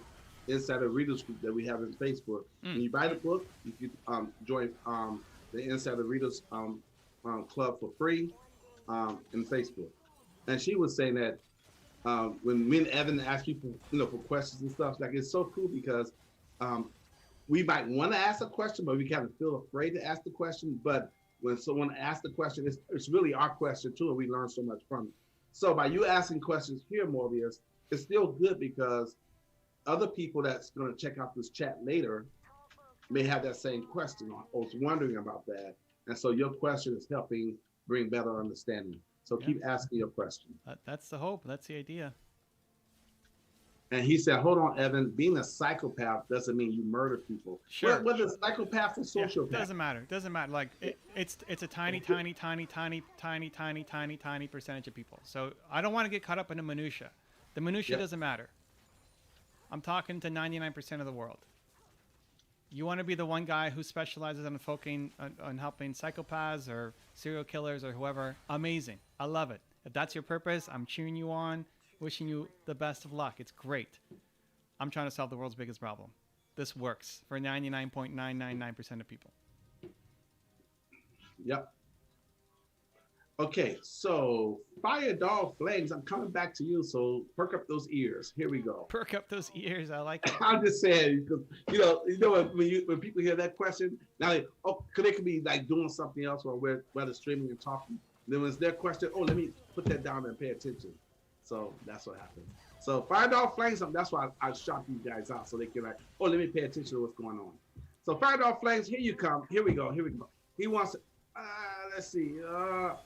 Insider Readers Group that we have in Facebook. When you buy the book, you can join the Insider Readers Club for free in Facebook. And she was saying that when me and Evan ask you for questions and stuff, like it's so cool because we might want to ask a question, but we kind of feel afraid to ask the question. But when someone asks the question, it's really our question too, and we learn so much from it. So by you asking questions here, Morbius, it's still good because other people that's going to check out this chat later may have that same question or was wondering about that. And so your question is helping bring better understanding. So keep asking your question. That's the hope. That's the idea. And he said, hold on, Evan, being a psychopath doesn't mean you murder people. Sure. Whether it's psychopath or sociopath. Doesn't matter. Doesn't matter. Like it's a tiny percentage of people. So I don't want to get caught up in the minutia. The minutia doesn't matter. I'm talking to 99% of the world. You want to be the one guy who specializes on helping psychopaths or serial killers or whoever? Amazing. I love it. If that's your purpose, I'm cheering you on, wishing you the best of luck. It's great. I'm trying to solve the world's biggest problem. This works for 99.999% of people. Yep. Okay, so Fire Dog Flames, I'm coming back to you, so perk up those ears. Here we go. Perk up those ears. I like it. I'm just saying, because when people hear that question, now they could be like doing something else or whether streaming and talking. Then when it's their question, let me put that down and pay attention. So that's what happened. So Fire Dog Flames, that's why I shot these guys out so they can let me pay attention to what's going on. So Fire Dog Flames, here you come. Here we go. He wants to, let's see.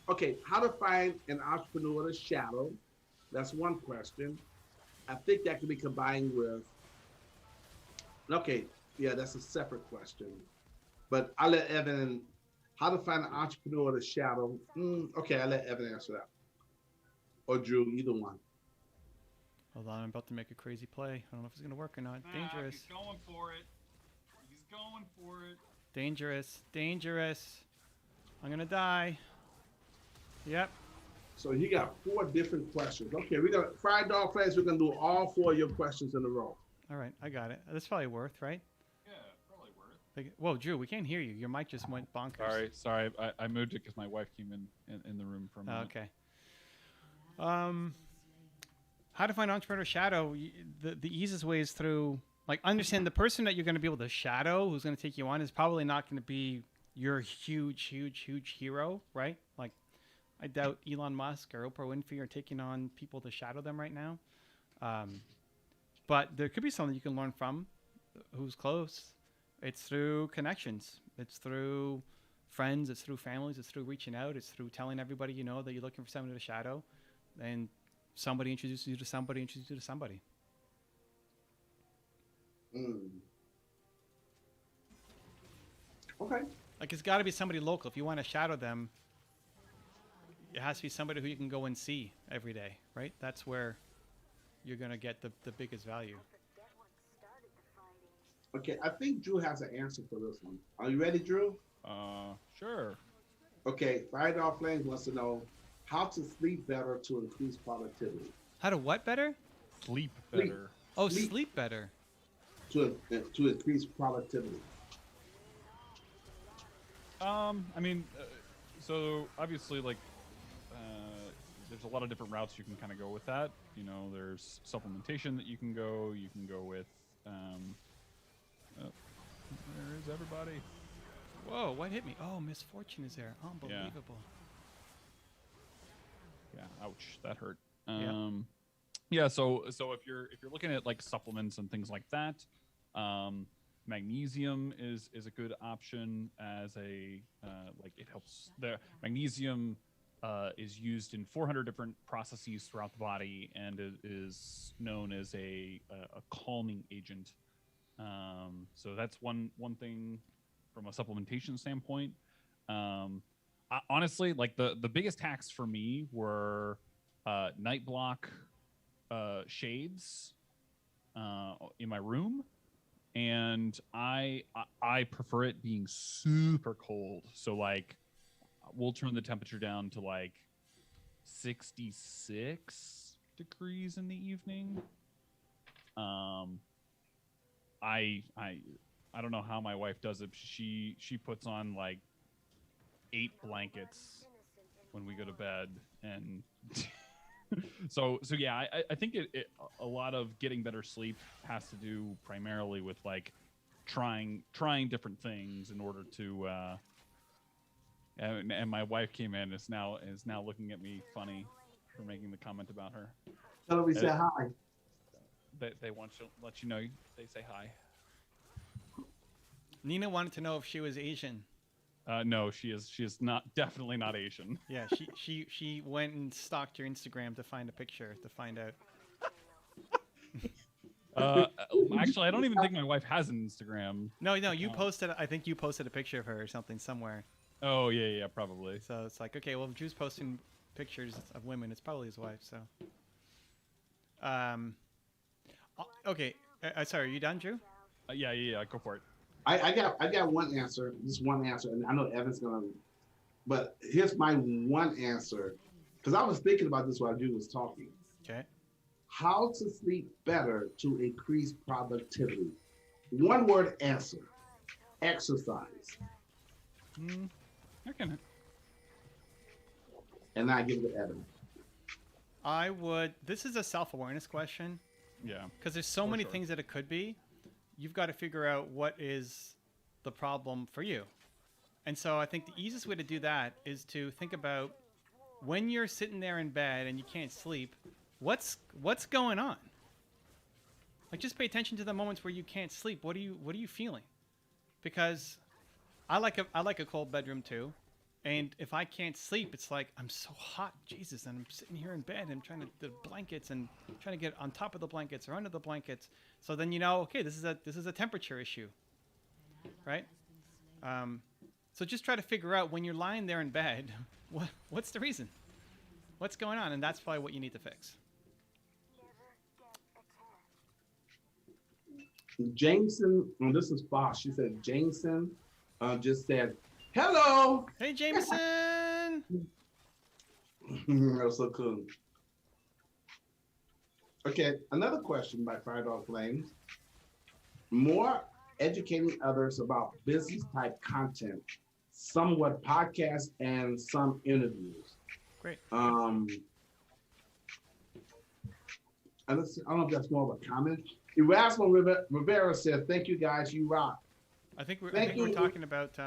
Okay, how to find an entrepreneur to shadow. That's one question. I think that can be combined with, that's a separate question. But I'll let Evan, how to find an entrepreneur to shadow. Okay, I'll let Evan answer that. Or Drew, either one. Hold on, I'm about to make a crazy play. I don't know if it's going to work or not. Dangerous. He's going for it. He's going for it. Dangerous. I'm going to die. Yep. So he got 4 different questions. Okay, we got Fire Dog Flames. We're going to do all 4 of your questions in a row. All right, I got it. That's probably worth, right? Yeah, probably worth. Whoa, Drew, we can't hear you. Your mic just went bonkers. Sorry. I moved it because my wife came in the room for a minute. Okay. How to find entrepreneur shadow? The easiest way is through understand the person that you're going to be able to shadow, who's going to take you on, is probably not going to be your huge hero, right? Like, I doubt Elon Musk or Oprah Winfrey are taking on people to shadow them right now. But there could be someone you can learn from who's close. It's through connections. It's through friends. It's through families. It's through reaching out. It's through telling everybody you know that you're looking for someone to shadow. And somebody introduces you to somebody, introduces you to somebody. Okay. Like, it's got to be somebody local. If you want to shadow them, it has to be somebody who you can go and see every day, right? That's where you're going to get the biggest value. Okay, I think Drew has an answer for this one. Are you ready, Drew? Sure. Okay, Fire Dog Flames wants to know how to sleep better to increase productivity. How to what better? Sleep better. Oh, sleep better. To increase productivity. So obviously, there's a lot of different routes you can kind of go with that. There's supplementation that you can go. You can go with. Where is everybody? Whoa, what hit me? Oh, misfortune is there. Unbelievable. Yeah, ouch, that hurt. So if you're looking at supplements and things like that, Magnesium is a good option as a like it helps. The magnesium is used in 400 different processes throughout the body and it is known as a calming agent. So that's one thing from a supplementation standpoint. Honestly, like the biggest hacks for me were night block shades in my room, and I prefer it being super cold. So like we'll turn the temperature down to like 66 degrees in the evening. I don't know how my wife does it. She puts on like 8 blankets when we go to bed, and so yeah, I think a lot of getting better sleep has to do primarily with like trying different things in order to and my wife came in is now looking at me funny for making the comment about her. Tell her we said hi. They want to let you know they say hi. Nina wanted to know if she was Asian. No, she is not, definitely not Asian. Yeah, she went and stalked your Instagram to find a picture to find out. Actually, I don't even think my wife has an Instagram. No, you posted. I think you posted a picture of her or something somewhere. Oh yeah, probably. So it's like, okay, well, if Drew's posting pictures of women, it's probably his wife. So, okay. Sorry, are you done, Drew? Yeah. Go for it. I got one answer. Just one answer, and I know Evan's gonna. But here's my one answer, because I was thinking about this while Drew was talking. Okay. How to sleep better to increase productivity. One word answer: exercise. I can. And I give it to Evan. I would. This is a self-awareness question. Yeah. Because there's so many things that it could be. You've got to figure out what is the problem for you. And so I think the easiest way to do that is to think about when you're sitting there in bed and you can't sleep, what's going on? Like, just pay attention to the moments where you can't sleep. What are you feeling? Because I like a cold bedroom too. And if I can't sleep, it's like I'm so hot, Jesus, and I'm sitting here in bed and I'm trying to the blankets and trying to get on top of the blankets or under the blankets. So then okay, this is a temperature issue, right? So just try to figure out when you're lying there in bed, what's the reason? What's going on? And that's probably what you need to fix. Jameson, this is Fox. She said Jameson just said, hello. Hey, Jameson. That's so cool. Okay, another question by Fire Dog Flames. More educating others about business type content, somewhat podcasts and some interviews. Great. I don't know if that's more of a comment. Erasmo Rivera said, thank you guys, you rock. I think we're talking about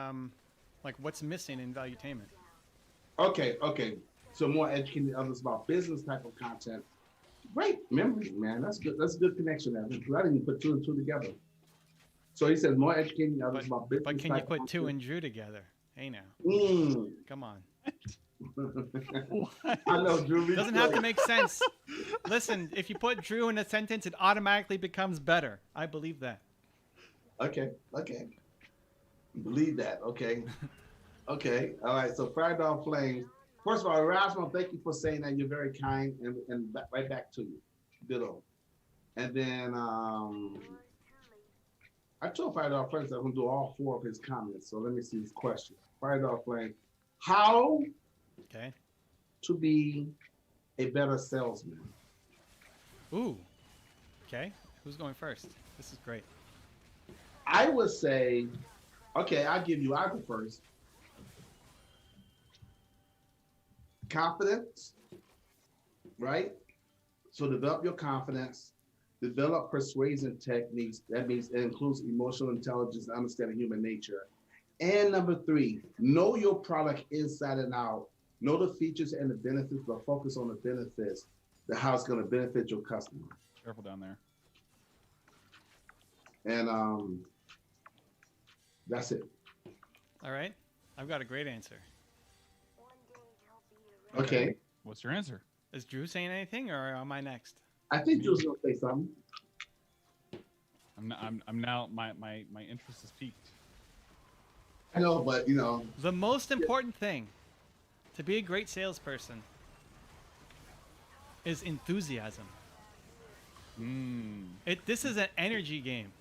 like what's missing in Valuetainment. Okay. So more educating others about business type of content. Great memory, man. That's good. That's a good connection there. I didn't even put 2 and 2 together. So he said more educating others about business. But can you put 2 and Drew together? Hey now. Come on. I know Drew. Doesn't have to make sense. Listen, if you put Drew in a sentence, it automatically becomes better. I believe that. Okay. Believe that. Okay. All right. So Fire Dog Flames. First of all, Erasmo, thank you for saying that. You're very kind, and right back to you. Ditto. And then I told Fire Dog Flames I'm gonna do all 4 of his comments. So let me see his question. Fire Dog Flames. How to be a better salesman? Ooh. Okay. Who's going first? This is great. I would say, okay, I go first. Confidence, right? So develop your confidence, develop persuasion techniques. That means it includes emotional intelligence, understanding human nature. And number 3, know your product inside and out. Know the features and the benefits, but focus on the benefits, how it's going to benefit your customer. Careful down there. And That's it. All right. I've got a great answer. Okay. What's your answer? Is Drew saying anything, or am I next? I think Drew's gonna say something. I'm now my interest is piqued. I know, but you know, The most important thing to be a great salesperson is enthusiasm. This is an energy game.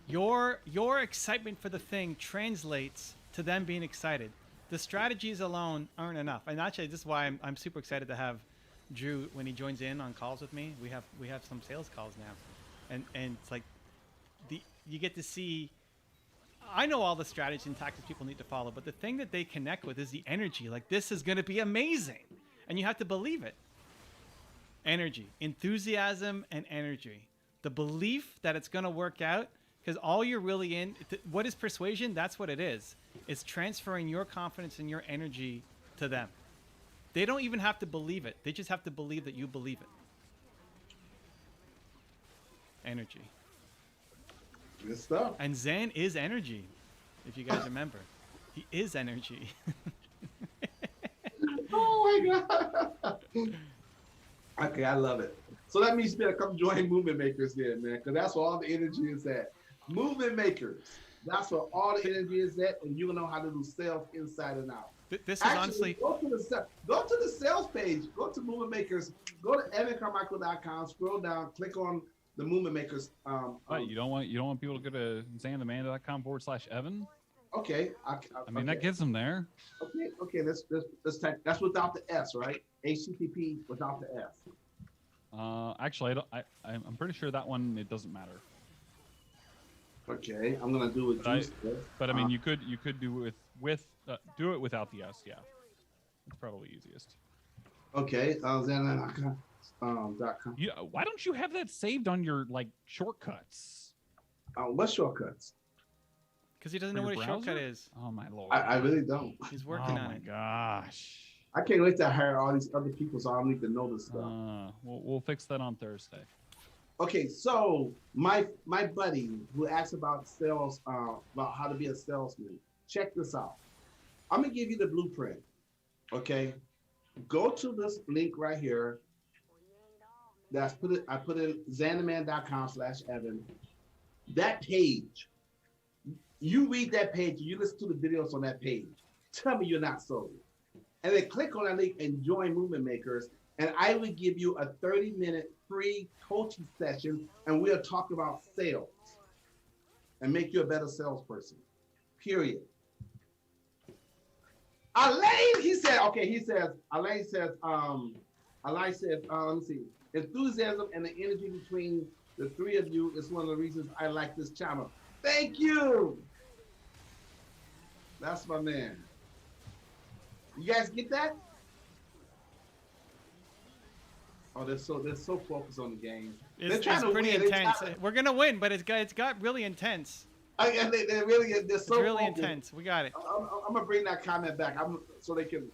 Your excitement for the thing translates to them being excited. The strategies alone aren't enough. And actually, this is why I'm super excited to have Drew when he joins in on calls with me. We have some sales calls now, and it's like you get to see. I know all the strategies and tactics people need to follow, but the thing that they connect with is the energy. Like, this is going to be amazing, and you have to believe it. Energy, enthusiasm, and energy. The belief that it's going to work out, because all you're really in. What is persuasion? That's what it is. It's transferring your confidence and your energy to them. They don't even have to believe it. They just have to believe that you believe it. Energy. good stuff. And Zan is energy, if you guys remember. He is energy. Oh my god. Okay, I love it. So that means you better come join Movement Makers then, man, because that's where all the energy is at. Movement Makers. That's where all the energy is at, and you'll know how to do sales inside and out. This is Actually, honestly. go to the sales page. Go to Movement Makers. Go to evancarmichael.com. Scroll down. Click on the Movement Makers. What, you don't want people to go to zanthemanda.com/Evan? Okay. I mean, that gets them there. Okay. Let's type. That's without the S, right? HTTP without the S. Actually, I'm pretty sure that one, it doesn't matter. Okay, I'm gonna do it. But I mean, you could do it do it without the S. Yeah, it's probably easiest. Okay, Xana.com. Why don't you have that saved on your shortcuts? What shortcuts? Because he doesn't For know your what a shortcut browser? is. Oh my lord! I really don't. He's working oh on my it. gosh! I can't wait to hire all these other people, so I don't need to know this stuff. We'll fix that on Thursday. Okay, so my buddy who asked about sales, about how to be a salesman. Check this out. I'm gonna give you the blueprint. Okay, go to this link right here. I put in zantheman.com/Evan. That page. You read that page. You listen to the videos on that page. Tell me you're not sold. And then click on that link and join Movement Makers. And I will give you a 30-minute free coaching session, and we'll talk about sales and make you a better salesperson. Period. Alain, Alain says, let me see. Enthusiasm and the energy between the three of you is one of the reasons I like this channel. Thank you. That's my man. You guys get that? Oh, they're so focused on the game. It's pretty intense. We're gonna win, but it's got really intense. They're It's so really focused. intense. We got it. I'm gonna bring that comment back. So they can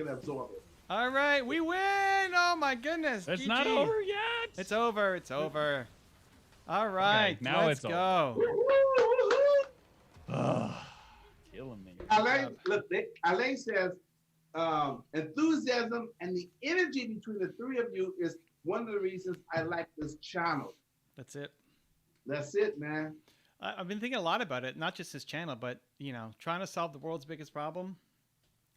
absorb it. All right, we win! Oh my goodness! It's GG. not over yet. It's over. It's over. All right, Okay, now let's it's go. Killing me. Alain says, enthusiasm and the energy between the three of you is one of the reasons I like this channel. That's it. That's it, man. I've been thinking a lot about it, not just this channel, but trying to solve the world's biggest problem.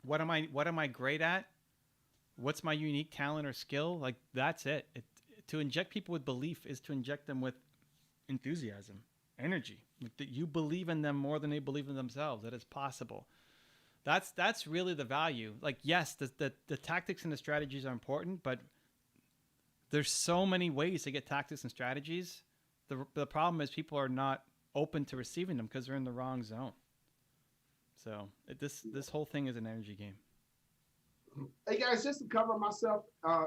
What am I great at? What's my unique talent or skill? Like, that's it. To inject people with belief is to inject them with enthusiasm, energy. Like, that you believe in them more than they believe in themselves. That it's possible. That's really the value. Like, yes, the tactics and the strategies are important, but there's so many ways to get tactics and strategies. The problem is people are not open to receiving them because they're in the wrong zone. So this whole thing is an energy game. Hey guys, just to cover myself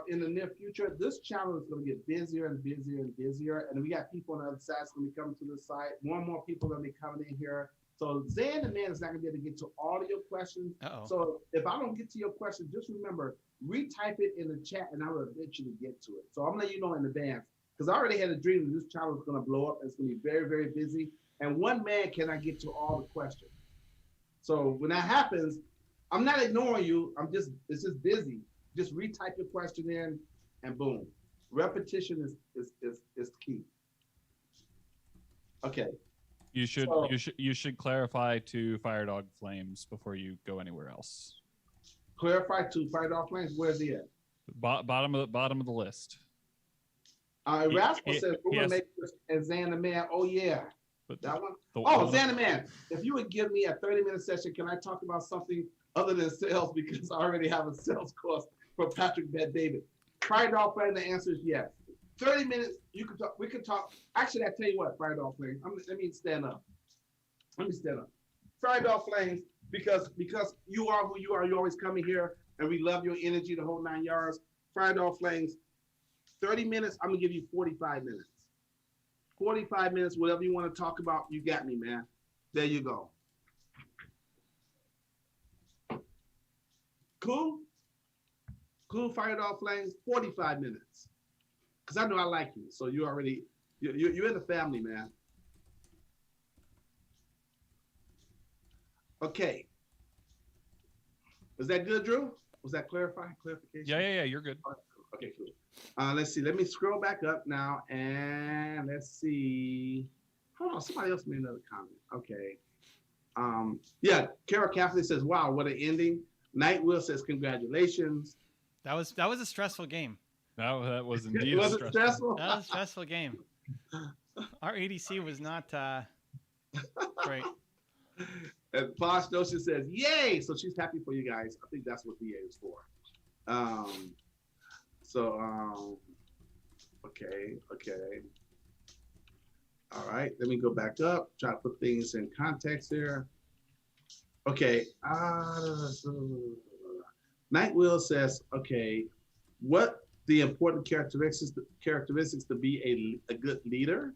in the near future, this channel is going to get busier and busier and busier, and we got people on the other side that's going to be coming to this site. More and more people are going to be coming in here. So Zan the Man is not going to be able to get to all of your questions. Uh-oh. So if I don't get to your question, just remember, retype it in the chat, and I will eventually get to it. So I'm going to let you know in advance, because I already had a dream that this channel is going to blow up. And it's going to be very, very busy. and one man cannot get to all the questions. So when that happens, I'm not ignoring you. It's just busy. Just retype your question in, and boom. Repetition is key. Okay. You should clarify to Fire Dog Flames before you go anywhere else. Clarify to Fire Dog Flames. Where's he at? Bottom of the list. Rascal says Movement Makers and Zan the Man. Oh yeah. But That one? the Zan the Man. If you would give me a 30-minute session, can I talk about something other than sales? Because I already have a sales course for Patrick Bet David. Fire Dog Flame, the answer is yes. 30 minutes, you can talk. We can talk. Actually, I tell you what, Fire Dog Flames. Let me stand up. Fire Dog Flames, because you are who you are. You always coming here, and we love your energy, the whole 9 yards. Fire Dog Flames, 30 minutes. I'm gonna give you 45 minutes. 45 minutes, whatever you want to talk about, you got me, man. There you go. Cool? Cool, Fire Dog Flames, 45 minutes. Because I know I like you, so you're in the family, man. Okay. Was that good, Drew? Was that clarification? Yeah, you're good. Okay, cool. Let's see. Let me scroll back up now, and let's see. Hold on, somebody else made another comment. Okay. Yeah, Carol Cassidy says, "Wow, what an ending." Night Will says, "Congratulations." That was a stressful game. That was indeed Was it stressful? That was a stressful game. Our ADC was not great. And Posh Notion says, "Yay!" So she's happy for you guys. I think that's what the A is for. Okay. All right, let me go back up, try to put things in context here. Okay. Night Will says, okay, what the important characteristics to be a good leader?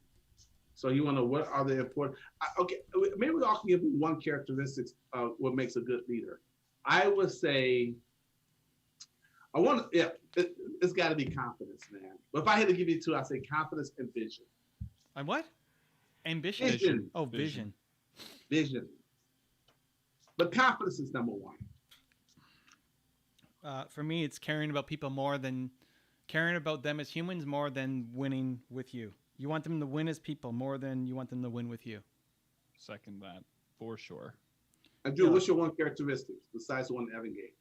So you want to know what are the important, okay, maybe we all can give one characteristic of what makes a good leader. I would say, it's got to be confidence, man. But if I had to give you two, I'd say confidence and vision. And what? Ambition? Vision. Oh, vision. Vision. But confidence is number one. For me, it's caring about them as humans more than winning with you. You want them to win as people more than you want them to win with you. Second that, for sure. And Drew, what's your one characteristic besides the one Evan gave?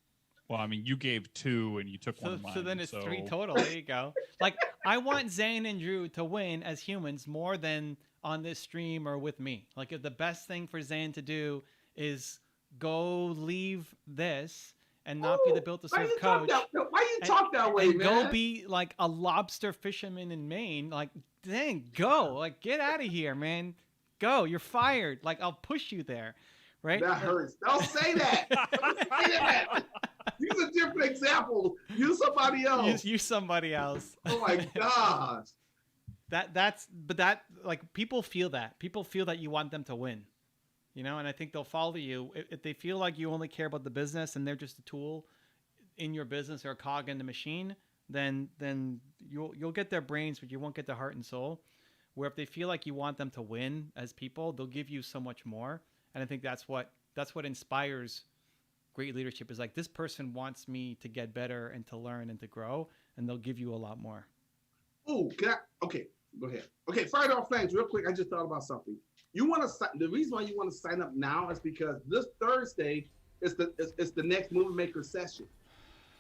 Well, I mean, you gave two and you took one of mine. So then it's three total. There you go. Like, I want Zane and Drew to win as humans more than on this stream or with me. Like, if the best thing for Zane to do is go leave this and not be the Built to Serve coach. Why you talk that way, and man? Go be like a lobster fisherman in Maine. Like, dang, go. Like, get out of here, man. Go. You're fired. Like, I'll push you there. Right? That hurts. Don't say that. Don't say that. Use a different example. Use somebody else. Use somebody else. Oh my gosh. That like people feel that. People feel that you want them to win. You know, and I think they'll follow you. If they feel like you only care about the business and they're just a tool in your business or a cog in the machine, then you'll get their brains, but you won't get their heart and soul. Where if they feel like you want them to win as people, they'll give you so much more. And I think that's what inspires great leadership, is like, this person wants me to get better and to learn and to grow, and they'll give you a lot more. Oh, okay, go ahead. Okay, Fire Dog Flames, real quick, I just thought about something. The reason why you want to sign up now is because this Thursday is the next Movie Maker session.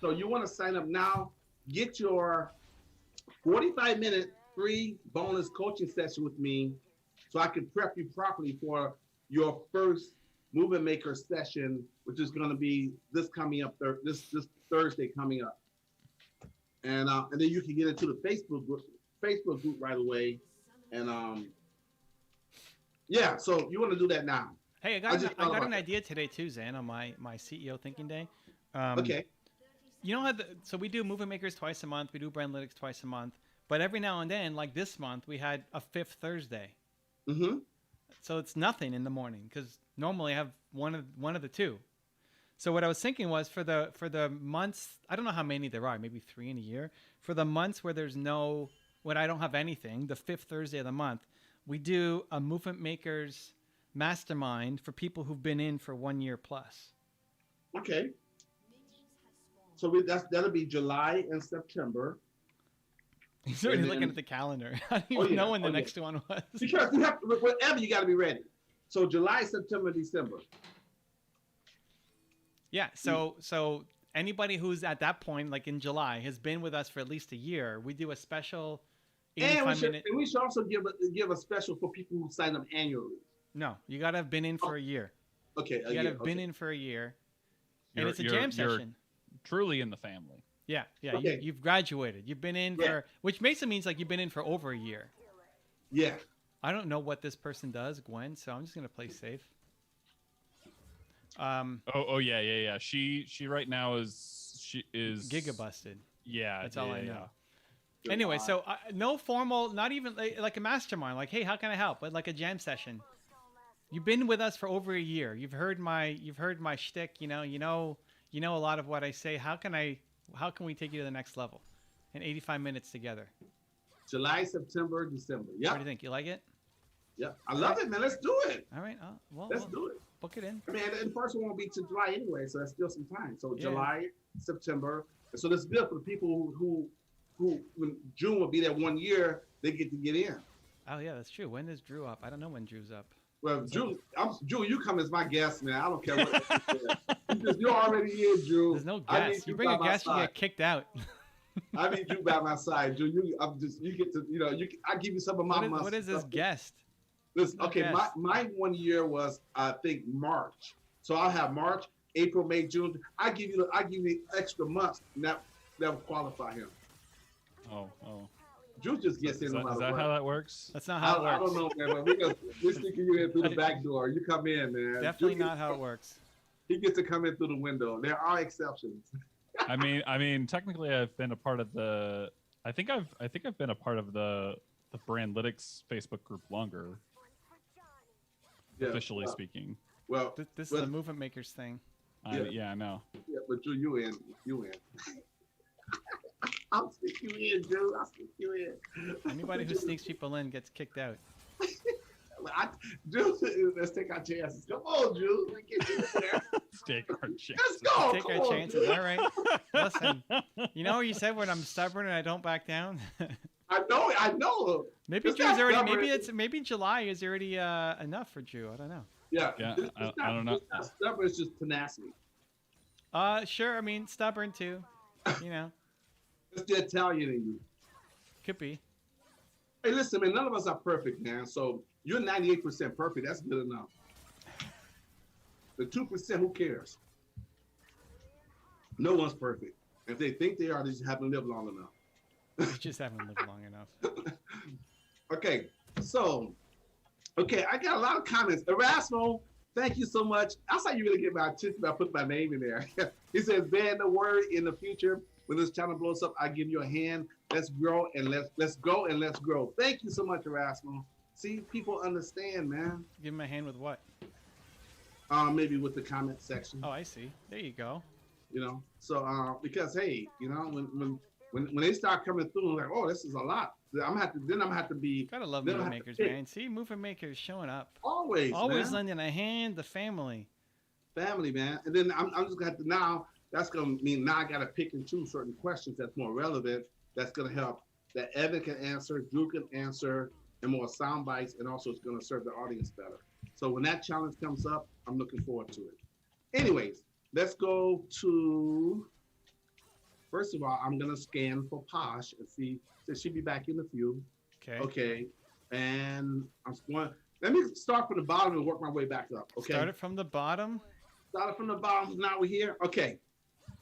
So you want to sign up now, get your 45-minute free bonus coaching session with me so I can prep you properly for your first Movement Maker session, which is going to be this Thursday coming up, and then you can get into the Facebook group right away, and yeah. So you want to do that now? Hey, I got an idea today too, Zan, on my CEO Thinking Day. Okay. You know how so we do Movement Makers twice a month, we do Brandlytics twice a month, but every now and then, like this month, we had a fifth Thursday. Mm-hmm. So it's nothing in the morning, because normally I have one of the two. So what I was thinking was for the months, I don't know how many there are, maybe 3 in a year. For the months when I don't have anything, the fifth Thursday of the month, we do a movement makers mastermind for people who've been in for 1 year plus. Okay. So that'll be July and September. He's already And looking then- at the calendar. I don't Oh, even know yeah. when the Oh, yeah. next one was. Because you have to, whatever, you got to be ready. So July, September, December. Yeah. So anybody who's at that point, like in July, has been with us for at least a year, we do a special And 85-minute. we should also give a special for people who sign up annually. No, you got to have been in for a year. Okay. You got to have been in for a year. And You're- it's a you're- jam you're session. Truly in the family. Yeah. Okay. You've graduated. You've been in Yeah. for, which basically means like you've been in for over a year. Yeah. I don't know what this person does, Gwen, so I'm just going to play safe. Oh yeah. She right now is Gigabusted. Yeah, That's all I yeah, know. Anyway, so no formal, not even like a mastermind, like, hey, how can I help? But like a jam session. You've been with us for over a year. You've heard my shtick. You know a lot of what I say. How can we take you to the next level? In 85 minutes together. July, September, December. What Yeah. do you think? You like it? Yeah. I love it, man. Let's do it. All right. Well, Let's do it. book it in. I mean, and the first one won't be to July anyway, so that's still some time. So Yeah. July, September. And so this is good for the people who when June will be that 1 year, they get to get in. Oh yeah, that's true. When is Drew up? I don't know when Drew's up. Well, Drew, you come as my guest, man. I don't care what. You're already in, Drew. There's no I need guest. You you bring by a my guest, you side. get kicked out. I need you by my side, Drew. You get to, I give you some of my What is this stuff. guest? Listen, No okay, guest. my 1 year was I think March. So I'll have March, April, May, June. I give you extra months, and that will qualify him. Oh. Drew just gets in Is no that, matter is that what. how that works? That's not how it I works. don't know, man, but we're sneaking you in through the back door. You come in, man. Definitely Drew not how it works. He gets to come in through the window. There are exceptions. I mean, technically, I've been a part of the. I think I've been a part of the Brandlytics Facebook group longer, Yeah, officially well, speaking. Well, This is Well- the movement makers thing. Yeah, I know. yeah, but Drew, you in. I'll stick you in, Drew. I'll stick you in. Anybody who sneaks people in gets kicked out. Drew, let's take our chances. Come on, Drew. Let's get you in there. Take our chance. Let's go. Take Come our on, chances. Drew. All right. Listen, you know what you said when I'm stubborn and I don't back down? I know. Maybe It's Drew's not already. stubborn. Maybe July is already enough for Drew. I don't know. Yeah. Yeah, It's I not- don't know. It's not stubborn. It's just tenacity. Sure. I mean, stubborn too. You know, It's the Italian in you. could be. Hey, listen, man. None of us are perfect, man. So you're 98% perfect. That's good enough. The 2%, who cares? No one's perfect. If they think they are, they just haven't lived long enough. You just haven't lived long enough. Okay, so, I got a lot of comments. Erasmo, thank you so much. I saw you really get my attention by putting my name in there. He says, ban the word in the future. When this channel blows up, I give you a hand. Let's grow and let's go and let's grow. Thank you so much, Erasmo. See, people understand, man. Give him a hand with what? Maybe with the comment section. Oh, I see. There you go. So because hey, when they start coming through, I'm like, oh, this is a lot. I'm gonna have to be Gotta love Then I movement have to makers, pick. man. See, movement makers showing up. always Always man. lending a hand. The family. Family, man. And then I'm just gonna have to now. That's gonna mean now I gotta pick and choose certain questions that's more relevant. That's gonna help that Evan can answer, Drew can answer, and more sound bites, and also it's gonna serve the audience better. So when that challenge comes up, I'm looking forward to it. Anyways, let's go to. First of all, I'm gonna scan for Posh and see. So she'll be back in a few. Okay. Okay, and I'm going. Let me start from the bottom and work my way back up. Okay. Started from the bottom. Started from the bottom. Now we're here. Okay.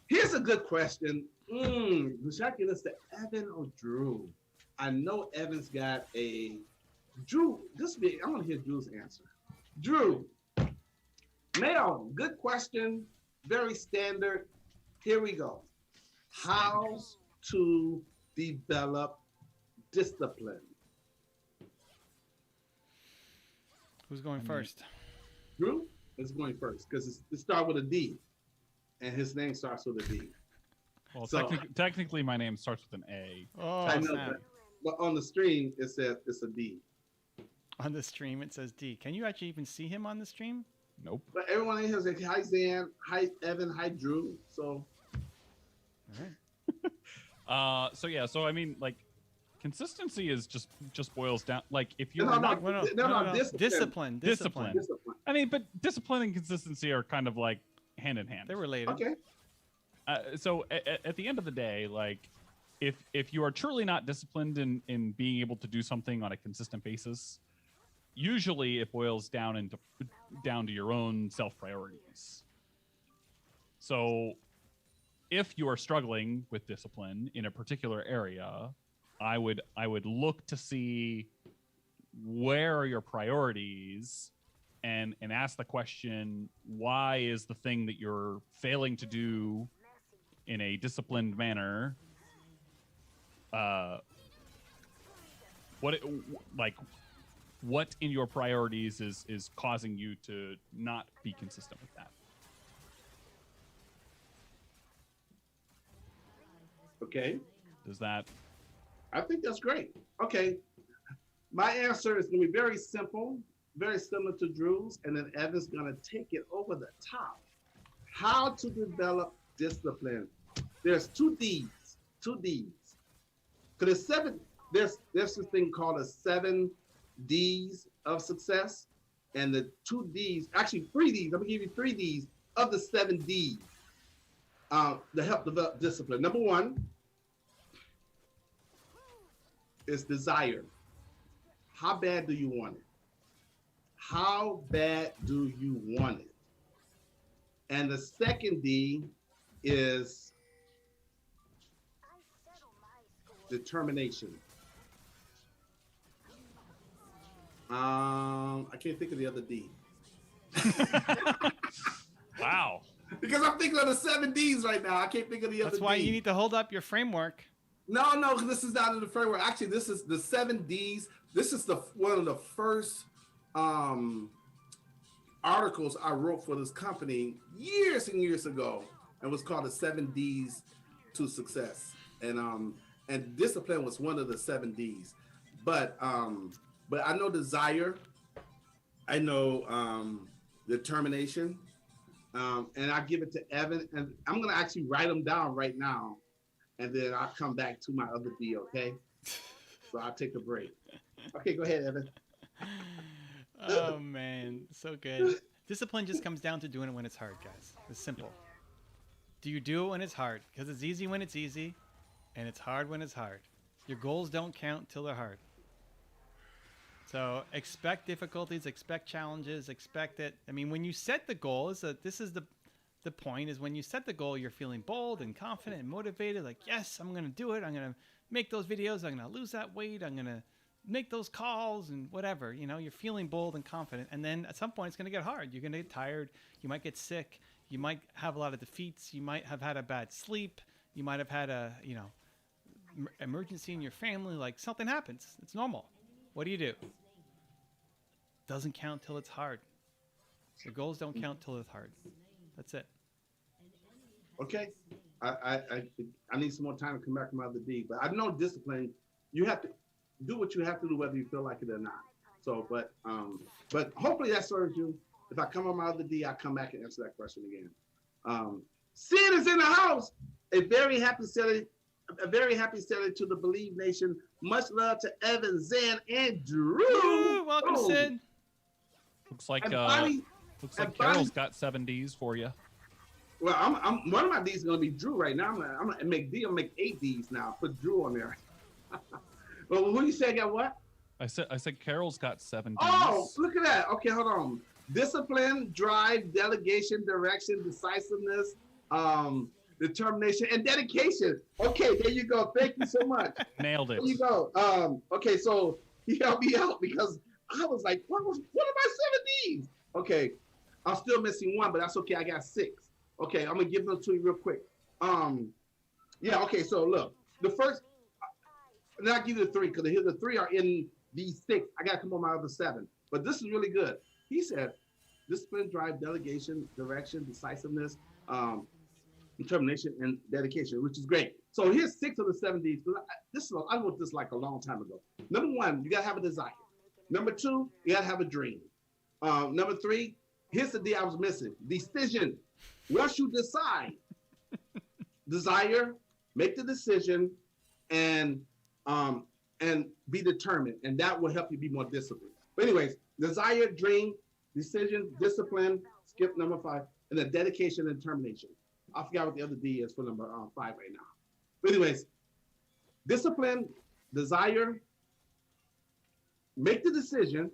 Here's a good question. Should I give this to Evan or Drew? I know Evan's got a. Drew, I want to hear Drew's answer. Drew, male, good question. Very standard. Here we go. How to develop discipline? Who's going mean- first? Drew is going first because it starts with a D, and his name starts with a D. Well, So- technically, my name starts with an A. Oh, I know snap. that. But on the screen, it says it's a D. on the stream. It says D. Can you actually even see him on the stream? Nope. But everyone in here is like, hi Zan, hi Evan, hi Drew. So All right. So yeah, so I mean, like, consistency is just boils down. Like, if you're no, not no, Discipline. Discipline. discipline. I mean, but discipline and consistency are kind of like hand in hand. They're related. Okay. So at the end of the day, like, if you are truly not disciplined in being able to do something on a consistent basis, usually it boils down to your own self priorities. So if you are struggling with discipline in a particular area, I would look to see where are your priorities, and ask the question, why is the thing that you're failing to do in a disciplined manner, what in your priorities is causing you to not be consistent with that? Okay. Does that? I think that's great. Okay. My answer is going to be very simple, very similar to Drew's, and then Evan's going to take it over the top. How to develop discipline. There's two D's. Because there's this thing called the 7 D's of success, and the 2 D's, actually 3 D's. I'm going to give you 3 D's of the 7 D's to help develop discipline. Number 1 is desire. How bad do you want it? How bad do you want it? And the second D is determination. I can't think of the other D. Wow. Because I'm thinking of the 7 Ds right now. I can't think of the other D. That's why you need to hold up your framework. No, because this is not in the framework. Actually, this is the 7 Ds. This is one of the first articles I wrote for this company years and years ago, and was called the 7 Ds to success. And discipline was one of the 7 Ds. But I know desire, I know determination, and I give it to Evan, and I'm gonna actually write them down right now, and then I'll come back to my other D, okay? So I'll take a break. Okay, go ahead, Evan. Oh man, so good. Discipline just comes down to doing it when it's hard, guys. It's simple. Do you do it when it's hard? Because it's easy when it's easy, and it's hard when it's hard. Your goals don't count till they're hard. So expect difficulties, expect challenges, expect it. I mean, when you set the goal, this is the point, is when you set the goal, you're feeling bold and confident and motivated. Like, yes, I'm going to do it. I'm going to make those videos. I'm going to lose that weight. I'm going to make those calls and whatever. You know, you're feeling bold and confident. And then at some point, it's going to get hard. You're going to get tired. You might get sick. You might have a lot of defeats. You might have had a bad sleep. You might have had a, emergency in your family. Like, something happens. It's normal. What do? Doesn't count till it's hard. Your goals don't count till it's hard. That's it. Okay. I need some more time to come back to my other D, but I know discipline, you have to do what you have to do whether you feel like it or not. So, but hopefully that serves you. If I come on my other D, I'll come back and answer that question again. Sin is in the house. A very happy Saturday to the Believe Nation. Much love to Evan, Zan, and Drew. Woo, welcome, Sid. Looks like Bonnie, Carol's got 7 Ds for you. Well, I'm one of my D's is gonna be Drew right now. I'm gonna make 8 D's now. Put Drew on there. Well, who you say got what? I said Carol's got 7 Ds. Oh, look at that. Okay, hold on. Discipline, drive, delegation, direction, decisiveness, determination, and dedication. Okay, there you go. Thank you so much. Nailed it. There you go. Okay, so he helped me out because I was like, what are my 7 Ds? Okay, I'm still missing 1, but that's okay. I got 6. Okay, I'm gonna give them to you real quick. Yeah. Okay. So look, the first, and I'll give you the 3 because the 3 are in these 6. I gotta come on my other 7, but this is really good. He said, discipline, drive, delegation, direction, decisiveness, determination, and dedication, which is great. So here's 6 of the 7 Ds. I wrote this like a long time ago. Number 1, you gotta have a desire. Number 2, you gotta have a dream. Number 3, here's the D I was missing. Decision. Once you decide, desire, make the decision, and be determined, and that will help you be more disciplined. But anyways, desire, dream, decision, discipline. Skip number 5, and then dedication and determination. I forgot what the other D is for number 5 right now. But anyways, discipline, desire, make the decision,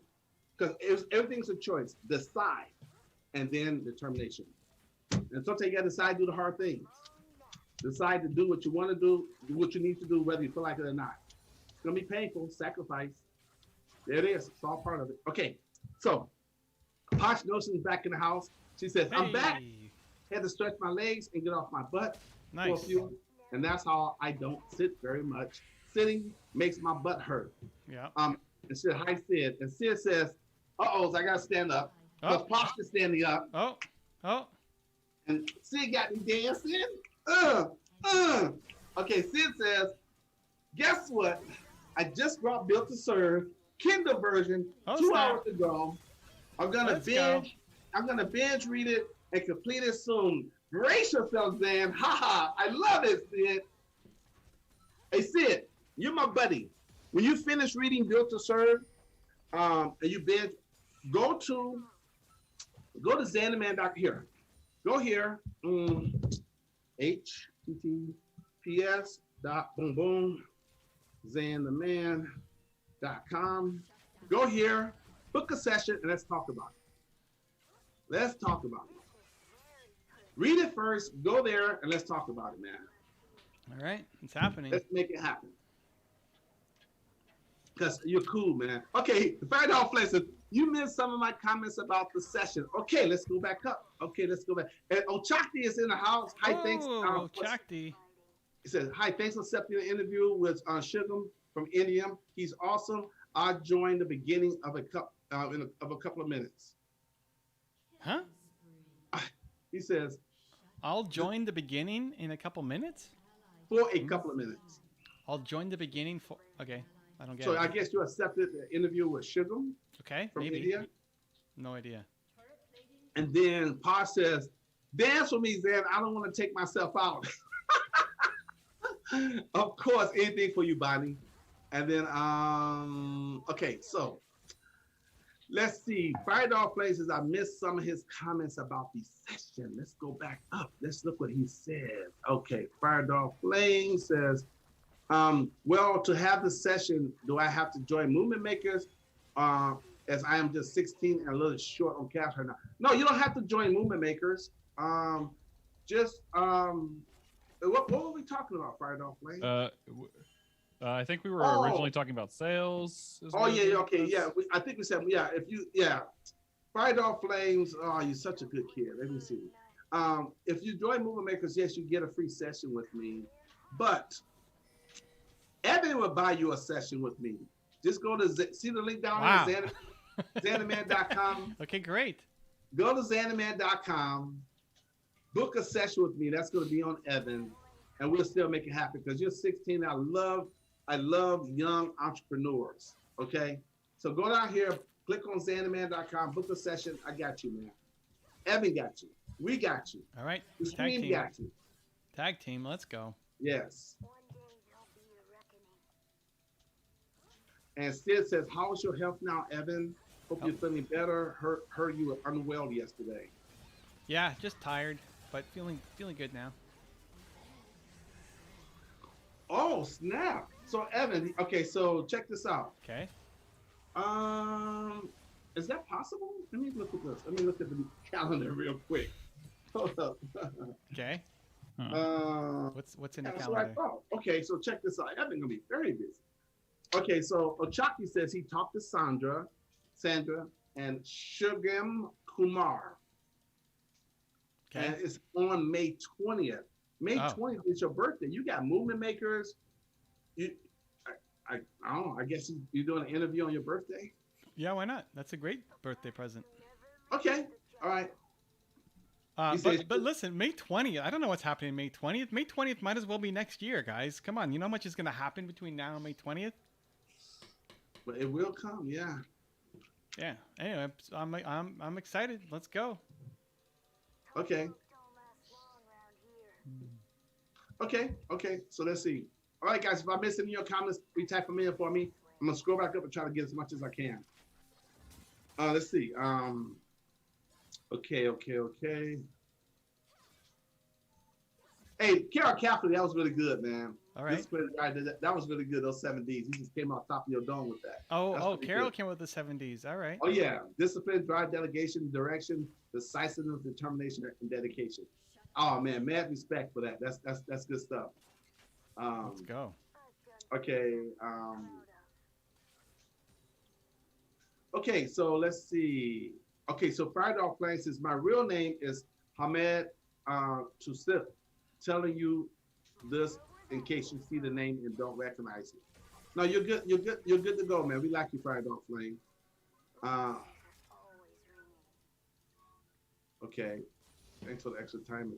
because everything's a choice. Decide, and then determination. And sometimes you got to decide to do the hard things. Decide to do what you want to do what you need to do, whether you feel like it or not. It's going to be painful, sacrifice. There it is. It's all part of it. Okay, so Posh Notion's back in the house. She says, I'm back. Had to stretch my legs and get off my butt for a few. And that's how I don't sit very much. Sitting makes my butt hurt. Yeah. And she said, hi, Sid. And Sid says, uh-oh, so I got to stand up. Because Posh is standing up. Oh. And Sid got me dancing. Okay, Sid says, guess what? I just brought Built to Serve, Kindle version, 2 hours ago. I'm gonna binge read it and complete it soon. Brace yourself, Dan. Haha, I love it, Sid. Hey, Sid, you're my buddy. When you finish reading Built to Serve, and you binge, go to Xanaman. Here. Go here. https://xanaman.com. Go here, book a session, and let's talk about it. Let's talk about it. Read it first, go there, and let's talk about it, man. All right, it's happening. Let's make it happen. Because you're cool, man. Okay, the Fire Dog Flames, you missed some of my comments about the session. Okay, let's go back up. Okay, let's go back. And Ochakti is in the house. Hi, thanks. Ochakti. He says, hi, thanks for accepting the interview with Shugam from India. He's awesome. I'll join the beginning of a couple of minutes. Huh? He says, I'll join the beginning in a couple minutes? For a couple of minutes. I'll join the beginning for... Okay, I don't get it. So I guess you accepted the interview with Shugam from India? No idea. And then Pa says, dance with me, Zan. I don't want to take myself out. Of course, anything for you, Bonnie. And then, okay, so let's see. Fire Dog Places, I missed some of his comments about the session. Let's go back up. Let's look what he said. Okay, Fire Dog Flame says, well, to have the session, do I have to join Movement Makers? As I am just 16 and a little short on cash right now. No, you don't have to join Movement Makers. What were we talking about, Fire Dog Flame? I think we were originally talking about sales. I think we said, Fire Dog Flames, oh, you're such a good kid. Let me see. If you join Movement Makers, yes, you get a free session with me. But Evan will buy you a session with me. Just go to, see the link down there, Xanaman.com. Okay, great. Go to Xanaman.com. Book a session with me. That's going to be on Evan. And we'll still make it happen because you're 16. I love young entrepreneurs. Okay? So go down here, click on Xanaman.com, book a session. I got you, man. Evan got you. We got you. All right. The screen got you. Tag team, let's go. Yes. And Sid says, how is your health now, Evan? Hope you're feeling better. Heard you were unwell yesterday. Yeah, just tired, but feeling good now. Oh, snap. So Evan, okay, so check this out. Okay. Is that possible? Let me look at this. Let me look at the calendar real quick. Hold up. Okay. What's in the calendar? That's what I thought. Okay, so check this out. Evan's gonna be very busy. Okay, so Ochaki says he talked to Sandra, and Shugam Kumar. Okay. And it's on May 20th. May 20th is your birthday. You got Movement Makers. I don't know. I guess you're doing an interview on your birthday? Yeah, why not? That's a great birthday present. Okay. All right. But listen, May 20th, I don't know what's happening May 20th. May 20th might as well be next year, guys. Come on. You know how much is going to happen between now and May 20th? But it will come, yeah. Yeah. Anyway, so I'm excited. Let's go. Okay. Okay. So let's see. All right, guys. If I miss any of your comments, retype them in for me. I'm gonna scroll back up and try to get as much as I can. Let's see. Okay. Hey, Carol Caffrey, that was really good, man. All right. That was really good. Those 7Ds. You just came off top of your dome with that. That's Oh, really Carol good. came with the 7Ds. All right. Oh yeah, discipline, drive, delegation, direction, decisiveness, determination, and dedication. Oh man, mad respect for that. That's good stuff. Let's go. Okay. Okay, so let's see. Okay, so Fried Dog Flame says my real name is Hamed Tusif. Telling you this in case you see the name and don't recognize it. No, you're good. You're good to go, man. We like you, Fried Dog Flame. Okay. Thanks for the extra time.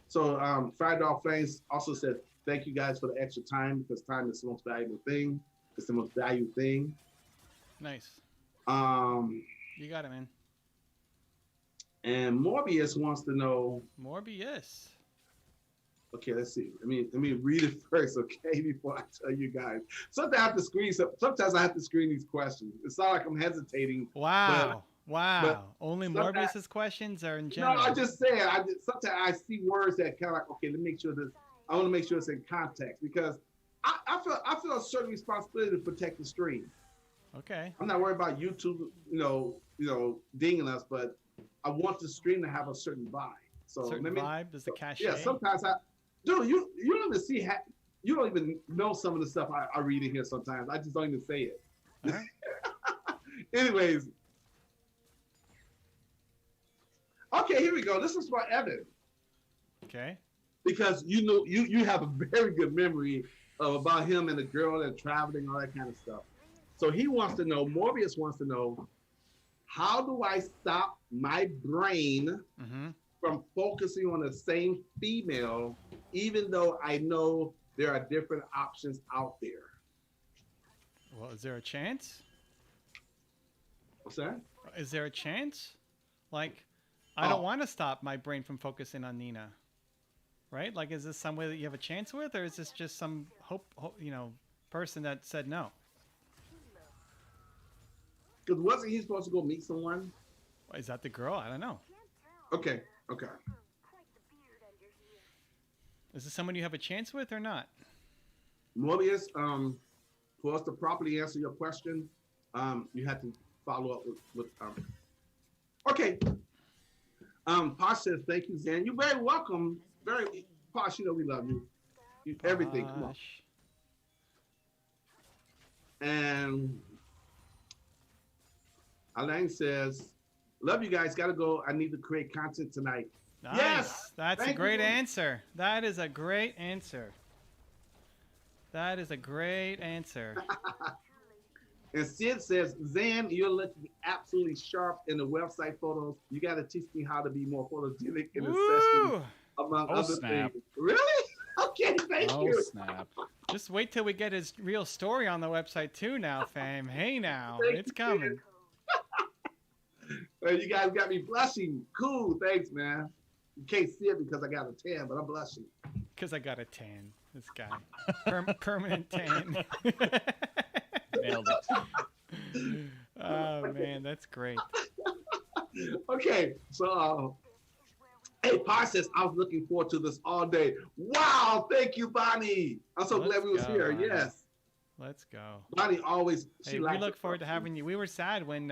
So Fried Dog Flames also said, thank you guys for the extra time because time is the most valuable thing. It's the most valued thing. Nice. Um, You got it, man. and Morbius wants to know. Morbius. Okay, let's see. Let me read it first, okay, before I tell you guys. Sometimes I have to screen these questions. It's not like I'm hesitating. Wow. Wow. Only sometimes- Morbius's questions are in general. No, I just say it. Sometimes I see words that kind of like, okay, let me make sure this. I want to make sure it's in context because I feel a certain responsibility to protect the stream. Okay. I'm not worried about YouTube, dinging us, but I want the stream to have a certain vibe. So Certain let me, vibe. Does the cachet? yeah. Sometimes dude, you don't even see, you don't even know some of the stuff I read in here. Sometimes I just don't even say it. All right. Anyways, okay, here we go. This is for Evan Okay. because you have a very good memory about him and the girl and traveling, all that kind of stuff. So Morbius wants to know, how do I stop my brain Mm-hmm. from focusing on the same female, even though I know there are different options out there? Well, is there a chance? What's that? Is there a chance? Like, I don't Oh. want to stop my brain from focusing on Nina. Right? Like, is this somebody that you have a chance with, or is this just some person that said no? Because wasn't he supposed to go meet someone? Is that the girl? I don't know. Okay. Is this someone you have a chance with or not? Morbius, for us to properly answer your question, you have to follow up with okay. Posh says, thank you, Zan. You're very welcome. Very Posh, we love you. Everything. Come on. Gosh. And Alain says, love you guys. Gotta go. I need to create content tonight. Nice. Yes! That's a Thank great you. answer. That is a great answer. That is a great answer. And Sid says, Zan, you're looking absolutely sharp in the website photos. You got to teach me how to be more photogenic in the session, Woo! among Oh, other snap. things. Really? Okay, thank Oh, you. snap. Just wait till we get his real story on the website too now, fam. Hey now. Thank It's you. coming. Well, you guys got me blushing. Cool, thanks, man. You can't see it because I got a tan, but I'm blushing. Because I got a tan. This guy. Permanent tan. Nailed it. Oh, man. That's great. Okay, so hey, Pi says, I was looking forward to this all day. Wow, thank you, Bonnie. I'm so Let's glad we was go, here. Bonnie. Yes. Let's go. Bonnie always, Hey, we likes look it. forward to having you. We were sad when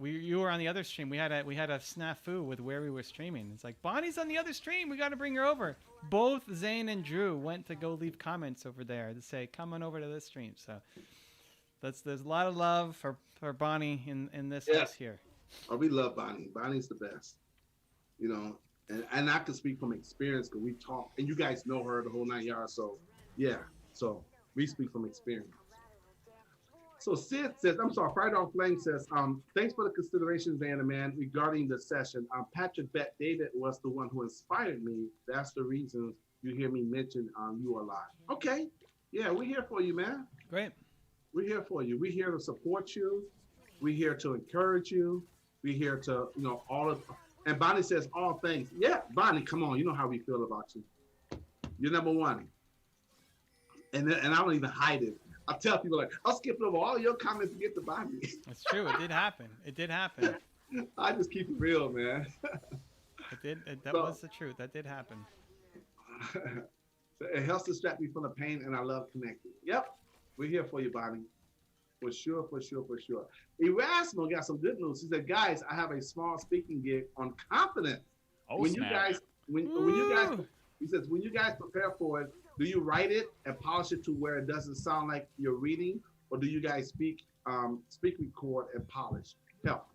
you were on the other stream. We had a snafu with where we were streaming. It's like, Bonnie's on the other stream. We got to bring her over. Both Zane and Drew went to go leave comments over there to say, come on over to this stream. So there's a lot of love for Bonnie in this Yeah. house here. Oh, we love Bonnie. Bonnie's the best. And I can speak from experience because we talk, and you guys know her the whole 9 yards. So, yeah. So we speak from experience. So Sid says, I'm sorry, Friday on Flame says, thanks for the considerations, Anna, man, regarding the session. Patrick Bet David was the one who inspired me. That's the reason you hear me mention you a lot. Okay. Yeah, we're here for you, man. Great. We're here for you. We're here to support you. We're here to encourage you. We're here to, all of, and Bonnie says all things. Yeah, Bonnie, come on. You know how we feel about you. You're number one. And I don't even hide it. I tell people like, I'll skip over all your comments to get to Bonnie. It's true. It did happen. It did happen. I just keep it real, man. It did. That was the truth. That did happen. So it helps distract me from the pain, and I love connecting. Yep, we're here for you, Bonnie. For sure, for sure, for sure. Erasmo got some good news. He said, guys, I have a small speaking gig on confidence. Oh, when snap. you guys, when you guys, he says, when you guys prepare for it, do you write it and polish it to where it doesn't sound like you're reading, or do you guys speak, record, and polish? Help.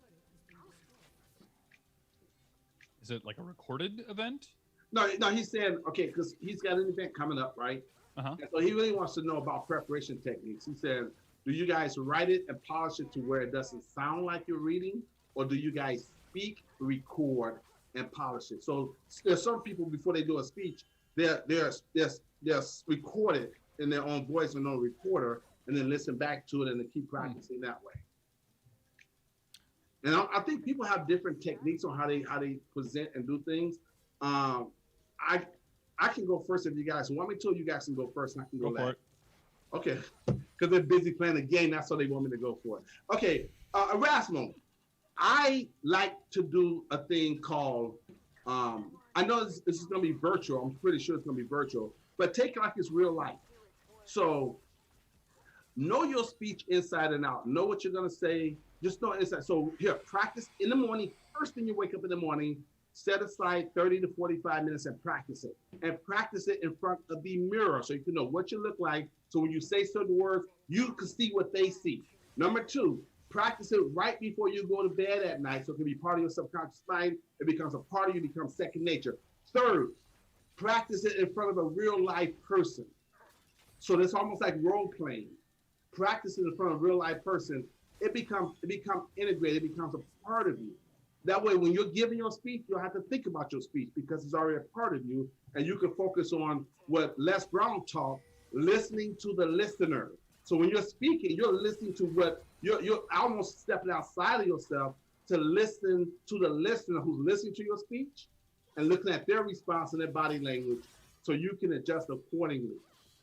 Is it like a recorded event? No, he's saying, okay, because he's got an event coming up, right? Uh-huh. And so he really wants to know about preparation techniques. He said, do you guys write it and polish it to where it doesn't sound like you're reading, or do you guys speak, record, and polish it? So there's some people before they do a speech, they're recorded in their own voice and on recorder, and then listen back to it and then keep practicing that way. And I think people have different techniques on how they present and do things. I can go first if you guys want me to. You guys can go first, and I can go Go for last. it. Okay, because they're busy playing the game. That's why they want me to go for it. Okay, Erasmo, I like to do a thing called, I know this is going to be virtual. I'm pretty sure it's going to be virtual, but take it like it's real life. So know your speech inside and out. Know what you're going to say. Just know inside. So here, practice in the morning. First thing you wake up in the morning, set aside 30 to 45 minutes and practice it. And practice it in front of the mirror so you can know what you look like. So when you say certain words, you can see what they see. Number two, practice it right before you go to bed at night so it can be part of your subconscious mind. It becomes a part of you, it becomes second nature. Third, practice it in front of a real life person. So it's almost like role playing. Practice it in front of a real life person. It becomes integrated, it becomes a part of you. That way, when you're giving your speech, you'll have to think about your speech because it's already a part of you, and you can focus on what Les Brown taught, listening to the listener. So when you're speaking, you're listening to what you're almost stepping outside of yourself to listen to the listener who's listening to your speech and looking at their response and their body language, so you can adjust accordingly.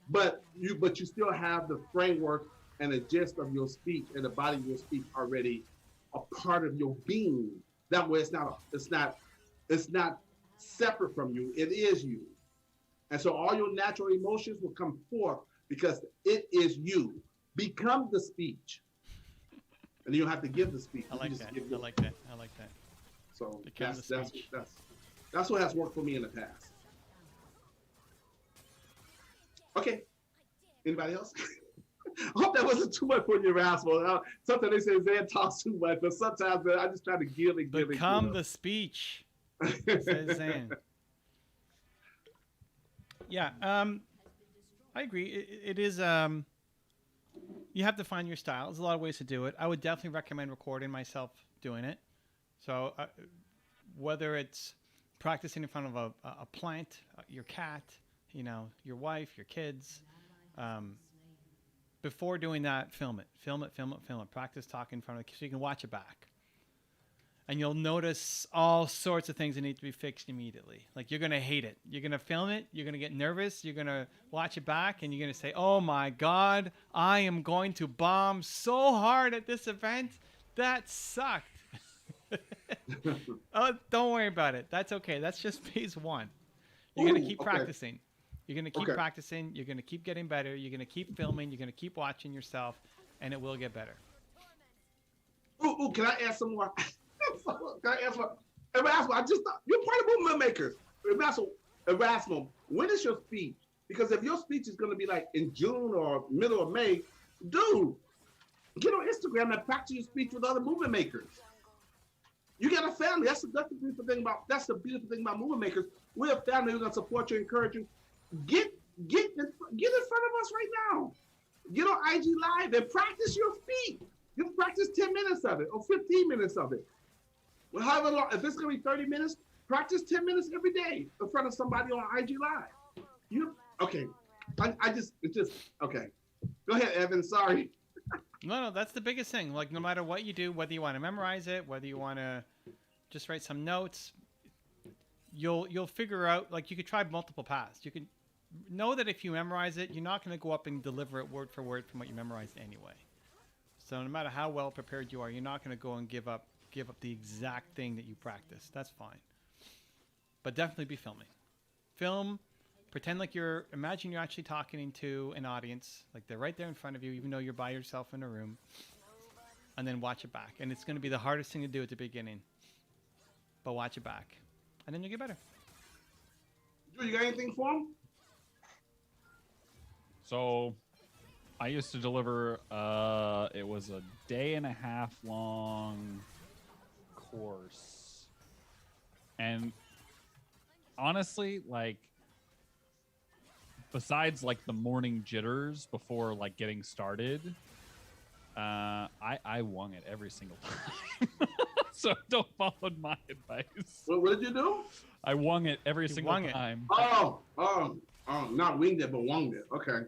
But you still have the framework and the gist of your speech and the body of your speech already a part of your being. That way it's not separate from you. It is you. And so all your natural emotions will come forth because it is you. Become the speech. And you don't have to give the speech. I like that. I like that. I like that. So Become the speech. that's what has worked for me in the past. Okay. Anybody else? I hope that wasn't too much for your asshole. Sometimes they say Zan talks too much, but sometimes I just try to give and give. Become the speech, says Zan. Yeah, I agree. It is. You have to find your style. There's a lot of ways to do it. I would definitely recommend recording myself doing it. So whether it's practicing in front of a plant, your cat, your wife, your kids. Before doing that, film it. Practice talking in front of it so you can watch it back. And you'll notice all sorts of things that need to be fixed immediately. Like you're going to hate it. You're going to film it. You're going to get nervous. You're going to watch it back and you're going to say, oh my God, I am going to bomb so hard at this event. That sucked. Oh, don't worry about it. That's okay. That's just phase one. You're going to keep practicing. You're going to keep practicing. You're going to keep getting better. You're going to keep filming. You're going to keep watching yourself, and it will get better. Ooh, can I add some more? Can I add some more? Erasmo, you're part of Movement Makers. Erasmo, when is your speech? Because if your speech is going to be like in June or middle of May, dude, get on Instagram and practice your speech with other Movement Makers. You got a family. That's the beautiful thing about Movement Makers. We're a family. We're going to support you, encourage you. Get in front of us right now. Get on IG Live and practice your speech. You practice 10 minutes of it or 15 minutes of it. Well, however long, if it's going to be 30 minutes, practice 10 minutes every day in front of somebody on IG Live. Okay. It's just, okay. Go ahead, Evan. Sorry. No, that's the biggest thing. Like, no matter what you do, whether you want to memorize it, whether you want to just write some notes, you'll figure out. Like, you could try multiple paths. You can know that if you memorize it, you're not going to go up and deliver it word for word from what you memorized anyway. So no matter how well prepared you are, you're not going to go and give up the exact thing that you practiced. That's fine. But definitely be filming. Film. Pretend like imagine you're actually talking to an audience, like they're right there in front of you, even though you're by yourself in a room, and then watch it back. And it's going to be the hardest thing to do at the beginning, but watch it back, and then you'll get better. Drew, you got anything for him? So I used to deliver, it was a 1.5 day long course. And honestly, like, besides like the morning jitters before like getting started, I wung it every single time. So don't follow my advice. What did you do? I wung it every You single wung it. time. Oh, not winged it, but wunged it. Okay.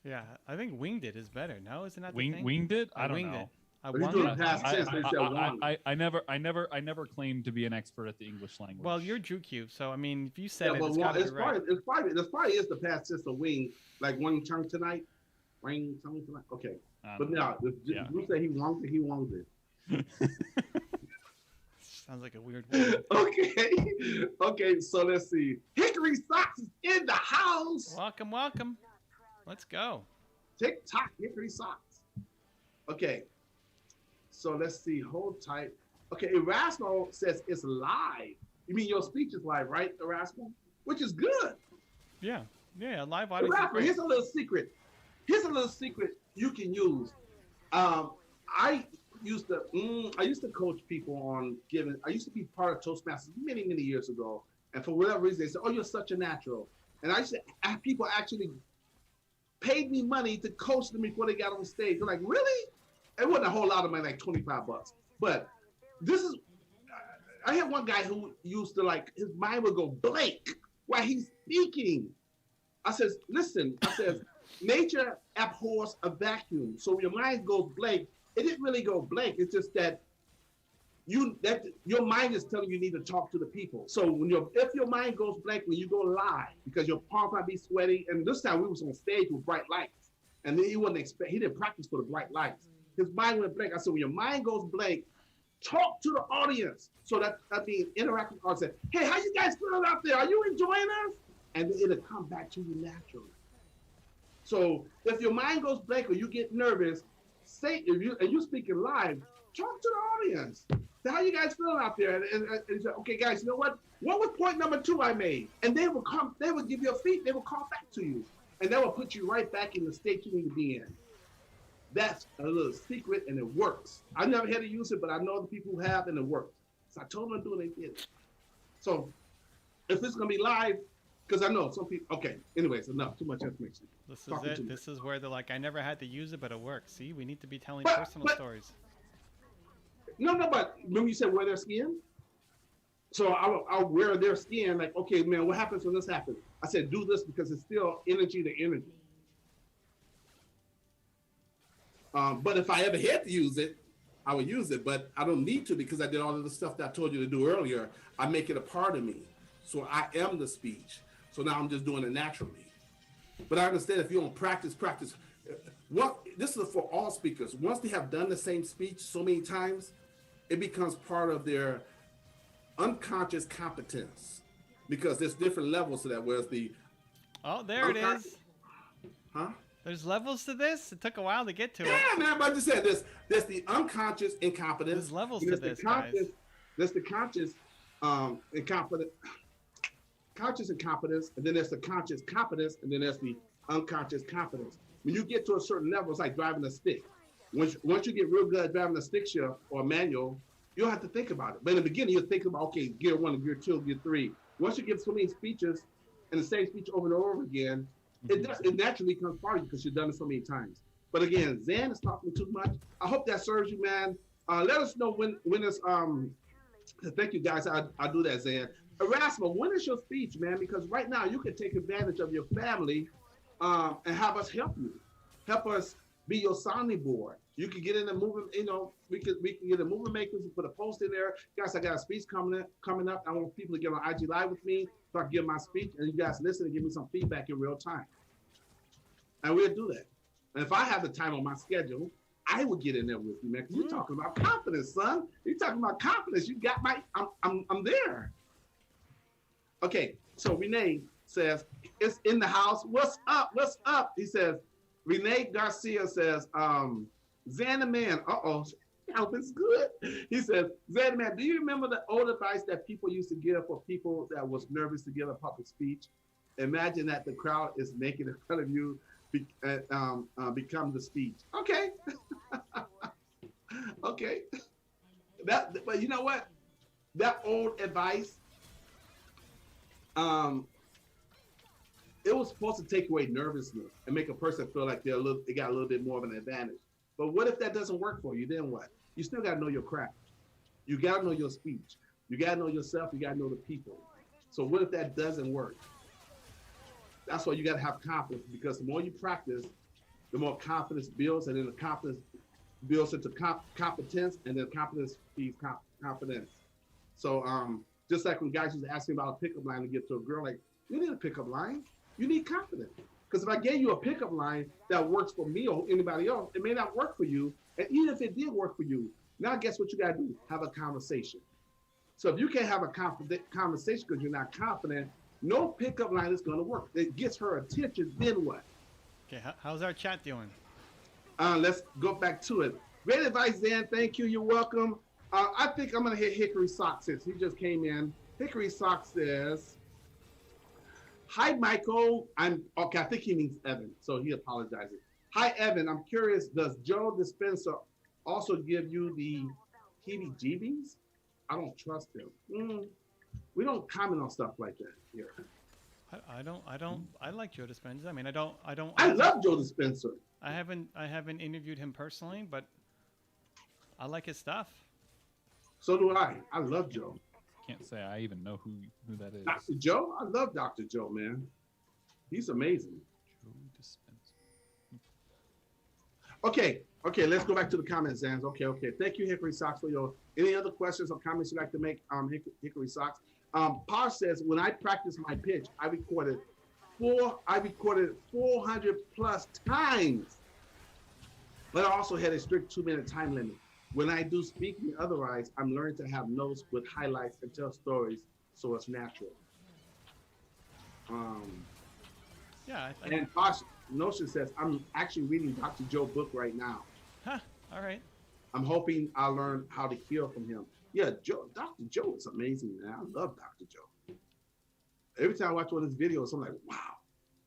Yeah, I think winged it is better. No, isn't that the Wing, thing? winged it? I I don't winged know. it. I But he's wung doing it. past tense. They said wung. I never claimed to be an expert at the English language. Well, you're Drew Q, so I mean, if you said Yeah, it, but it's got to be right. this probably is the past tense of wing, like wing tongue tonight. Wing tongue tonight. Okay. But now, if Yeah. you say he wonged it, he wonged it. Sounds like a weird word. Okay. Okay, so let's see. Hickory Socks is in the house. Welcome, welcome. Let's go. TikTok Hickory Socks. Okay. So let's see. Hold tight. Okay, Erasmo says it's live. You mean your speech is live, right, Erasmo? Which is good. Yeah, live audience. is Erasmo, great. here's a little secret. Here's a little secret you can use. I used to coach people on giving. I used to be part of Toastmasters many years ago, and for whatever reason, they said, "Oh, you're such a natural." And I used to have people actually paid me money to coach them before they got on stage. They're like, "Really?" It wasn't a whole lot of money, like $25. But this is. I had one guy who used to, like, his mind would go blank while he's speaking. I says, "Listen," I says, "nature abhors a vacuum. So when your mind goes blank, it didn't really go blank. It's just that your mind is telling you need to talk to the people. So if your mind goes blank when you go live, because your palms might be sweaty, and this time we was on stage with bright lights, and then he didn't practice for the bright lights. His mind went blank. I said, when your mind goes blank, talk to the audience. So that means interact with the audience. Hey, how you guys feeling out there? Are you enjoying us?" And it'll come back to you naturally. So if your mind goes blank or you get nervous, and you're speaking live, talk to the audience. Say, "How you guys feeling out there?" And say, "Okay, guys, you know what? What was point number 2 I made?" And they will give you a feed, they will call back to you. And that will put you right back in the state you need to be in. That's a little secret, and it works. I never had to use it, but I know other people who have, and it works. So I told them to do it, they did it. So if it's gonna be live, because I know some people. Okay, anyways, enough. Too much information. This is Talking to it. me. This is where they're like, I never had to use it, but it works. See, we need to be telling But- personal but- stories. No, but remember you said wear their skin? So I'll wear their skin, like, okay, man, what happens when this happens? I said, do this because it's still energy to energy. But if I ever had to use it, I would use it, but I don't need to because I did all of the stuff that I told you to do earlier. I make it a part of me. So I am the speech. So now I'm just doing it naturally. But I understand if you don't practice. This is for all speakers. Once they have done the same speech so many times, it becomes part of their unconscious competence because there's different levels to that. Whereas Oh, there it is. huh? There's levels to this. It took a while to get to it. Yeah, man, but I just said this. There's the unconscious incompetence. There's levels and to there's this, guys. There's the conscious conscious incompetence, and then there's the conscious competence, and then there's the unconscious competence. When you get to a certain level, it's like driving a stick. Once you get real good at driving a stick shift or a manual, you don't have to think about it. But in the beginning, you're thinking about, okay, gear 1, gear 2, gear 3. Once you get so many speeches and the same speech over and over again, it naturally comes part of you because you've done it so many times. But again, Zan is talking too much. I hope that serves you, man. Let us know when it's thank you guys. I'll do that, Zan. Erasmus, when is your speech, man? Because right now you can take advantage of your family and have us help you. Help us be your sounding board. You can get in the movie, you know, we can get a movie makers and put a post in there. Guys, I got a speech coming up. I want people to get on IG Live with me so I can give my speech, and you guys listen and give me some feedback in real time. And we'll do that. And if I have the time on my schedule, I would get in there with you, man. Because you're talking about confidence, son. You're talking about confidence. You got my, I'm there. Okay, so Renee says, it's in the house. What's up? What's up? He says, Renee Garcia says, Xander man, help is good. He says, Xander man, do you remember the old advice that people used to give for people that was nervous to give a public speech? Imagine that the crowd is making fun of you, become the speech. Okay. Okay. But you know what? That old advice, it was supposed to take away nervousness and make a person feel like they got a little bit more of an advantage. But what if that doesn't work for you? Then what? You still got to know your craft. You got to know your speech. You got to know yourself. You got to know the people. So what if that doesn't work? That's why you got to have confidence, because the more you practice, the more confidence builds, and then the confidence builds into competence, and then competence feeds confidence. So just like when guys used to ask me about a pickup line to get to a girl, like, you need a pickup line. You need confidence. Because if I gave you a pickup line that works for me or anybody else, it may not work for you. And even if it did work for you, now guess what you got to do? Have a conversation. So if you can't have a conversation because you're not confident, no pickup line is going to work. It gets her attention, then what? Okay, how's our chat doing? Let's go back to it. Great advice, Dan. Thank you. You're welcome. I think I'm going to hit Hickory Sock since he just came in. Hickory Sock says, hi, Michael. I think he means Evan, so he apologizes. Hi, Evan. I'm curious, does Joe Dispenza also give you the heebie-jeebies? I don't trust him. We don't comment on stuff like that here. I don't. I like Joe Dispenza. I mean, I don't. I love Joe Dispenza. I haven't interviewed him personally, but I like his stuff. So do I. I love Joe. Can't say I even know who that is. Dr. Joe? I love Dr. Joe, man. He's amazing. Joe Dispenza. Okay, let's go back to the comments, Zans. Okay. Thank you, Hickory Socks, for your any other questions or comments you'd like to make, Hickory Socks. Posh says, when I practice my pitch, I recorded 400 plus times, but I also had a strict 2-minute time limit. When I do speaking otherwise, I'm learning to have notes with highlights and tell stories, so it's natural. Yeah. And Posh Notion says, I'm actually reading Dr. Joe's book right now. Huh. All right. I'm hoping I'll learn how to heal from him. Yeah, Dr. Joe is amazing, man. I love Dr. Joe. Every time I watch one of his videos, I'm like, wow.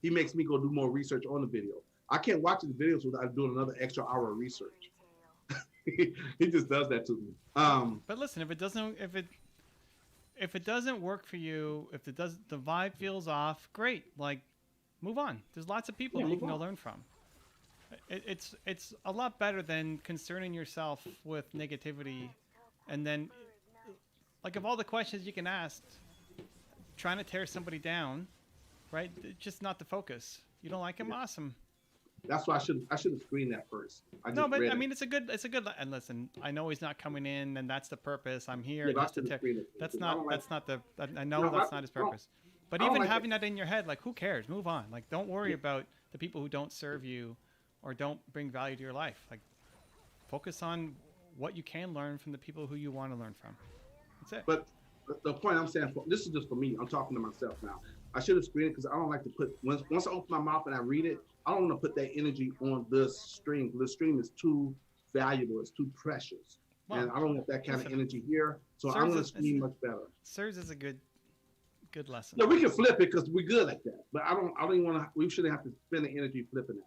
He makes me go do more research on the video. I can't watch his videos without doing another extra hour of research. He just does that to me. But listen, if it doesn't work for you, if the vibe feels off, great. Like, move on. There's lots of people that you can go learn from. It's a lot better than concerning yourself with negativity, and then, like, of all the questions you can ask, trying to tear somebody down, right? It's just not the focus. You don't like him? Yeah. Awesome. That's why I should have screened that first. No, but I mean, it's a good. And listen, I know he's not coming in, and that's the purpose. I'm here just to tear. That's not the. I know that's not his purpose. But even having that in your head, like, who cares? Move on. Like, don't worry about the people who don't serve you or don't bring value to your life. Like, focus on what you can learn from the people who you want to learn from. That's it. But the point I'm saying, this is just for me. I'm talking to myself now. I should have screened it because I don't like to put, once I open my mouth and I read it, I don't want to put that energy on this stream. The stream is too valuable. It's too precious. Well, and I don't want that kind of energy here. So I'm going to screen much better. Serves as a good lesson. No, we can flip it because we're good like that. But I don't even want to, we shouldn't have to spend the energy flipping it.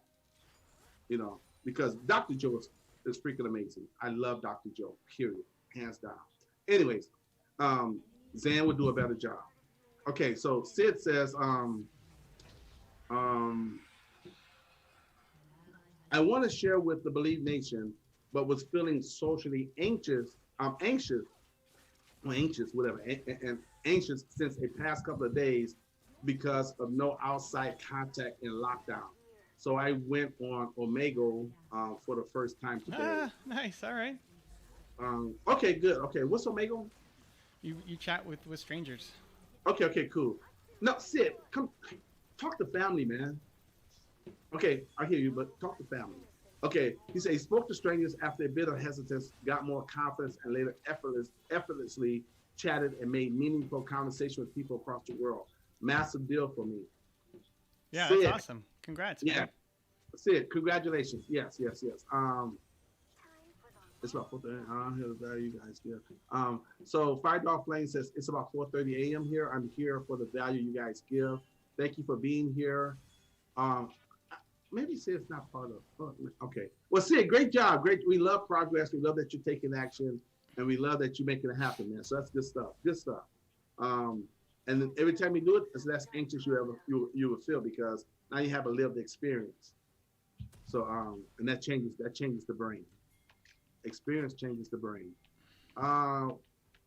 You know, because Dr. Joe is freaking amazing. I love Dr. Joe, period. Hands down. Anyways, Zan would do a better job. Okay, so Sid says, I want to share with the Believe Nation, but was feeling socially anxious. I'm anxious, whatever, and anxious since the past couple of days because of no outside contact in lockdown. So I went on Omegle for the first time today. Ah, nice. All right. Okay, good. Okay, what's Omegle? You chat with strangers. Okay, cool. No, Sid, come talk to family, man. Okay, I hear you, but talk to family. Okay, he said he spoke to strangers after a bit of hesitance, got more confidence, and later effortlessly chatted and made meaningful conversation with people across the world. Massive deal for me. Yeah, Sid, that's awesome. Congrats. yeah, Man. Sid, congratulations. Yes. It's about 4:30. I hear the value you guys give. So Fire Dog Flame says it's about 4:30 a.m. here. I'm here for the value you guys give. Thank you for being here. Maybe Sid's not part of. Oh, okay. Well, Sid, great job. Great. We love progress. We love that you're taking action, and we love that you're making it happen, man. So that's good stuff. Good stuff. And then every time you do it, it's less anxious you will feel because now you have a lived experience. So and that changes the brain. Experience changes the brain.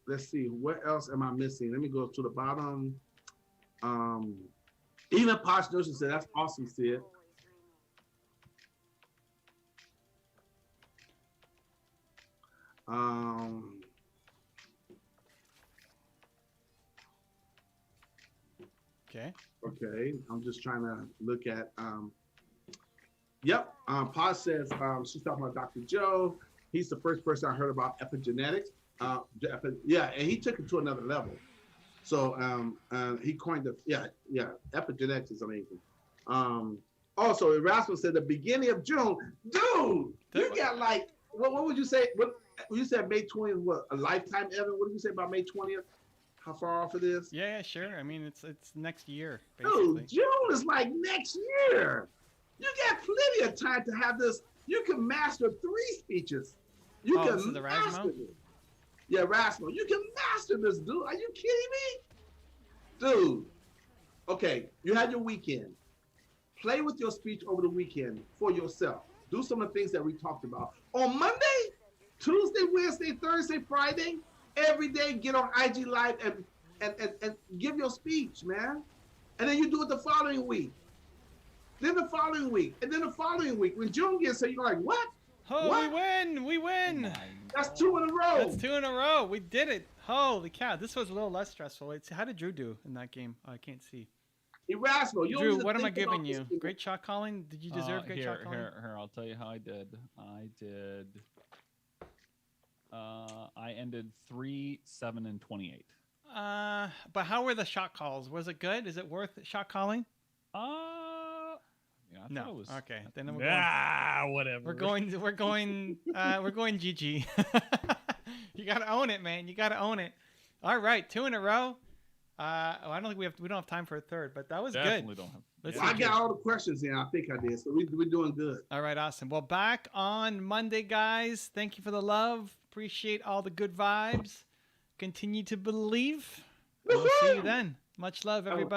Let's see, what else am I missing? Let me go to the bottom. Even Posh Notion said, that's awesome, Sid. Okay, I'm just trying to look at, yep, Posh says, she's talking about Dr. Joe. He's the first person I heard about epigenetics. Yeah, and he took it to another level. So he coined the, yeah, epigenetics is amazing. Also, Erasmus said the beginning of June, dude, you got like, what would you say? What you said May 20th, what, a lifetime, Evan? What did you say about May 20th? How far off it is? Yeah, sure. I mean, it's next year, basically. Dude, June is like next year. You got plenty of time to have this. You can master 3 speeches. You can this is the master Rasmo? it. Yeah, Rasmo. You can master this, dude. Are you kidding me? Dude. Okay, you had your weekend. Play with your speech over the weekend for yourself. Do some of the things that we talked about. On Monday, Tuesday, Wednesday, Thursday, Friday, every day get on IG Live and give your speech, man. And then you do it the following week. Then the following week. And then the following week. When June gets here, you're like, what? Oh, what? we win! We win! That's 2 in a row. That's 2 in a row. We did it. Holy cow! This was a little less stressful. How did Drew do in that game? Oh, I can't see. Erasmo, you Drew, what am I giving you? Great shot calling? Did you deserve great shot calling? Here, I'll tell you how I did. I ended 3, 7, and 28. But how were the shot calls? Was it good? Is it worth shot calling? Yeah, I thought it was. Okay, then we're going, whatever. We're going GG. You gotta own it, man. You gotta own it. All right, 2 in a row. I don't think we don't have time for a third, but that was Definitely good. Don't have. Well, I got all the questions in. I think I did. So we're doing good. All right, awesome. Well, back on Monday, guys. Thank you for the love. Appreciate all the good vibes. Continue to believe. We'll see you then. Much love, everybody.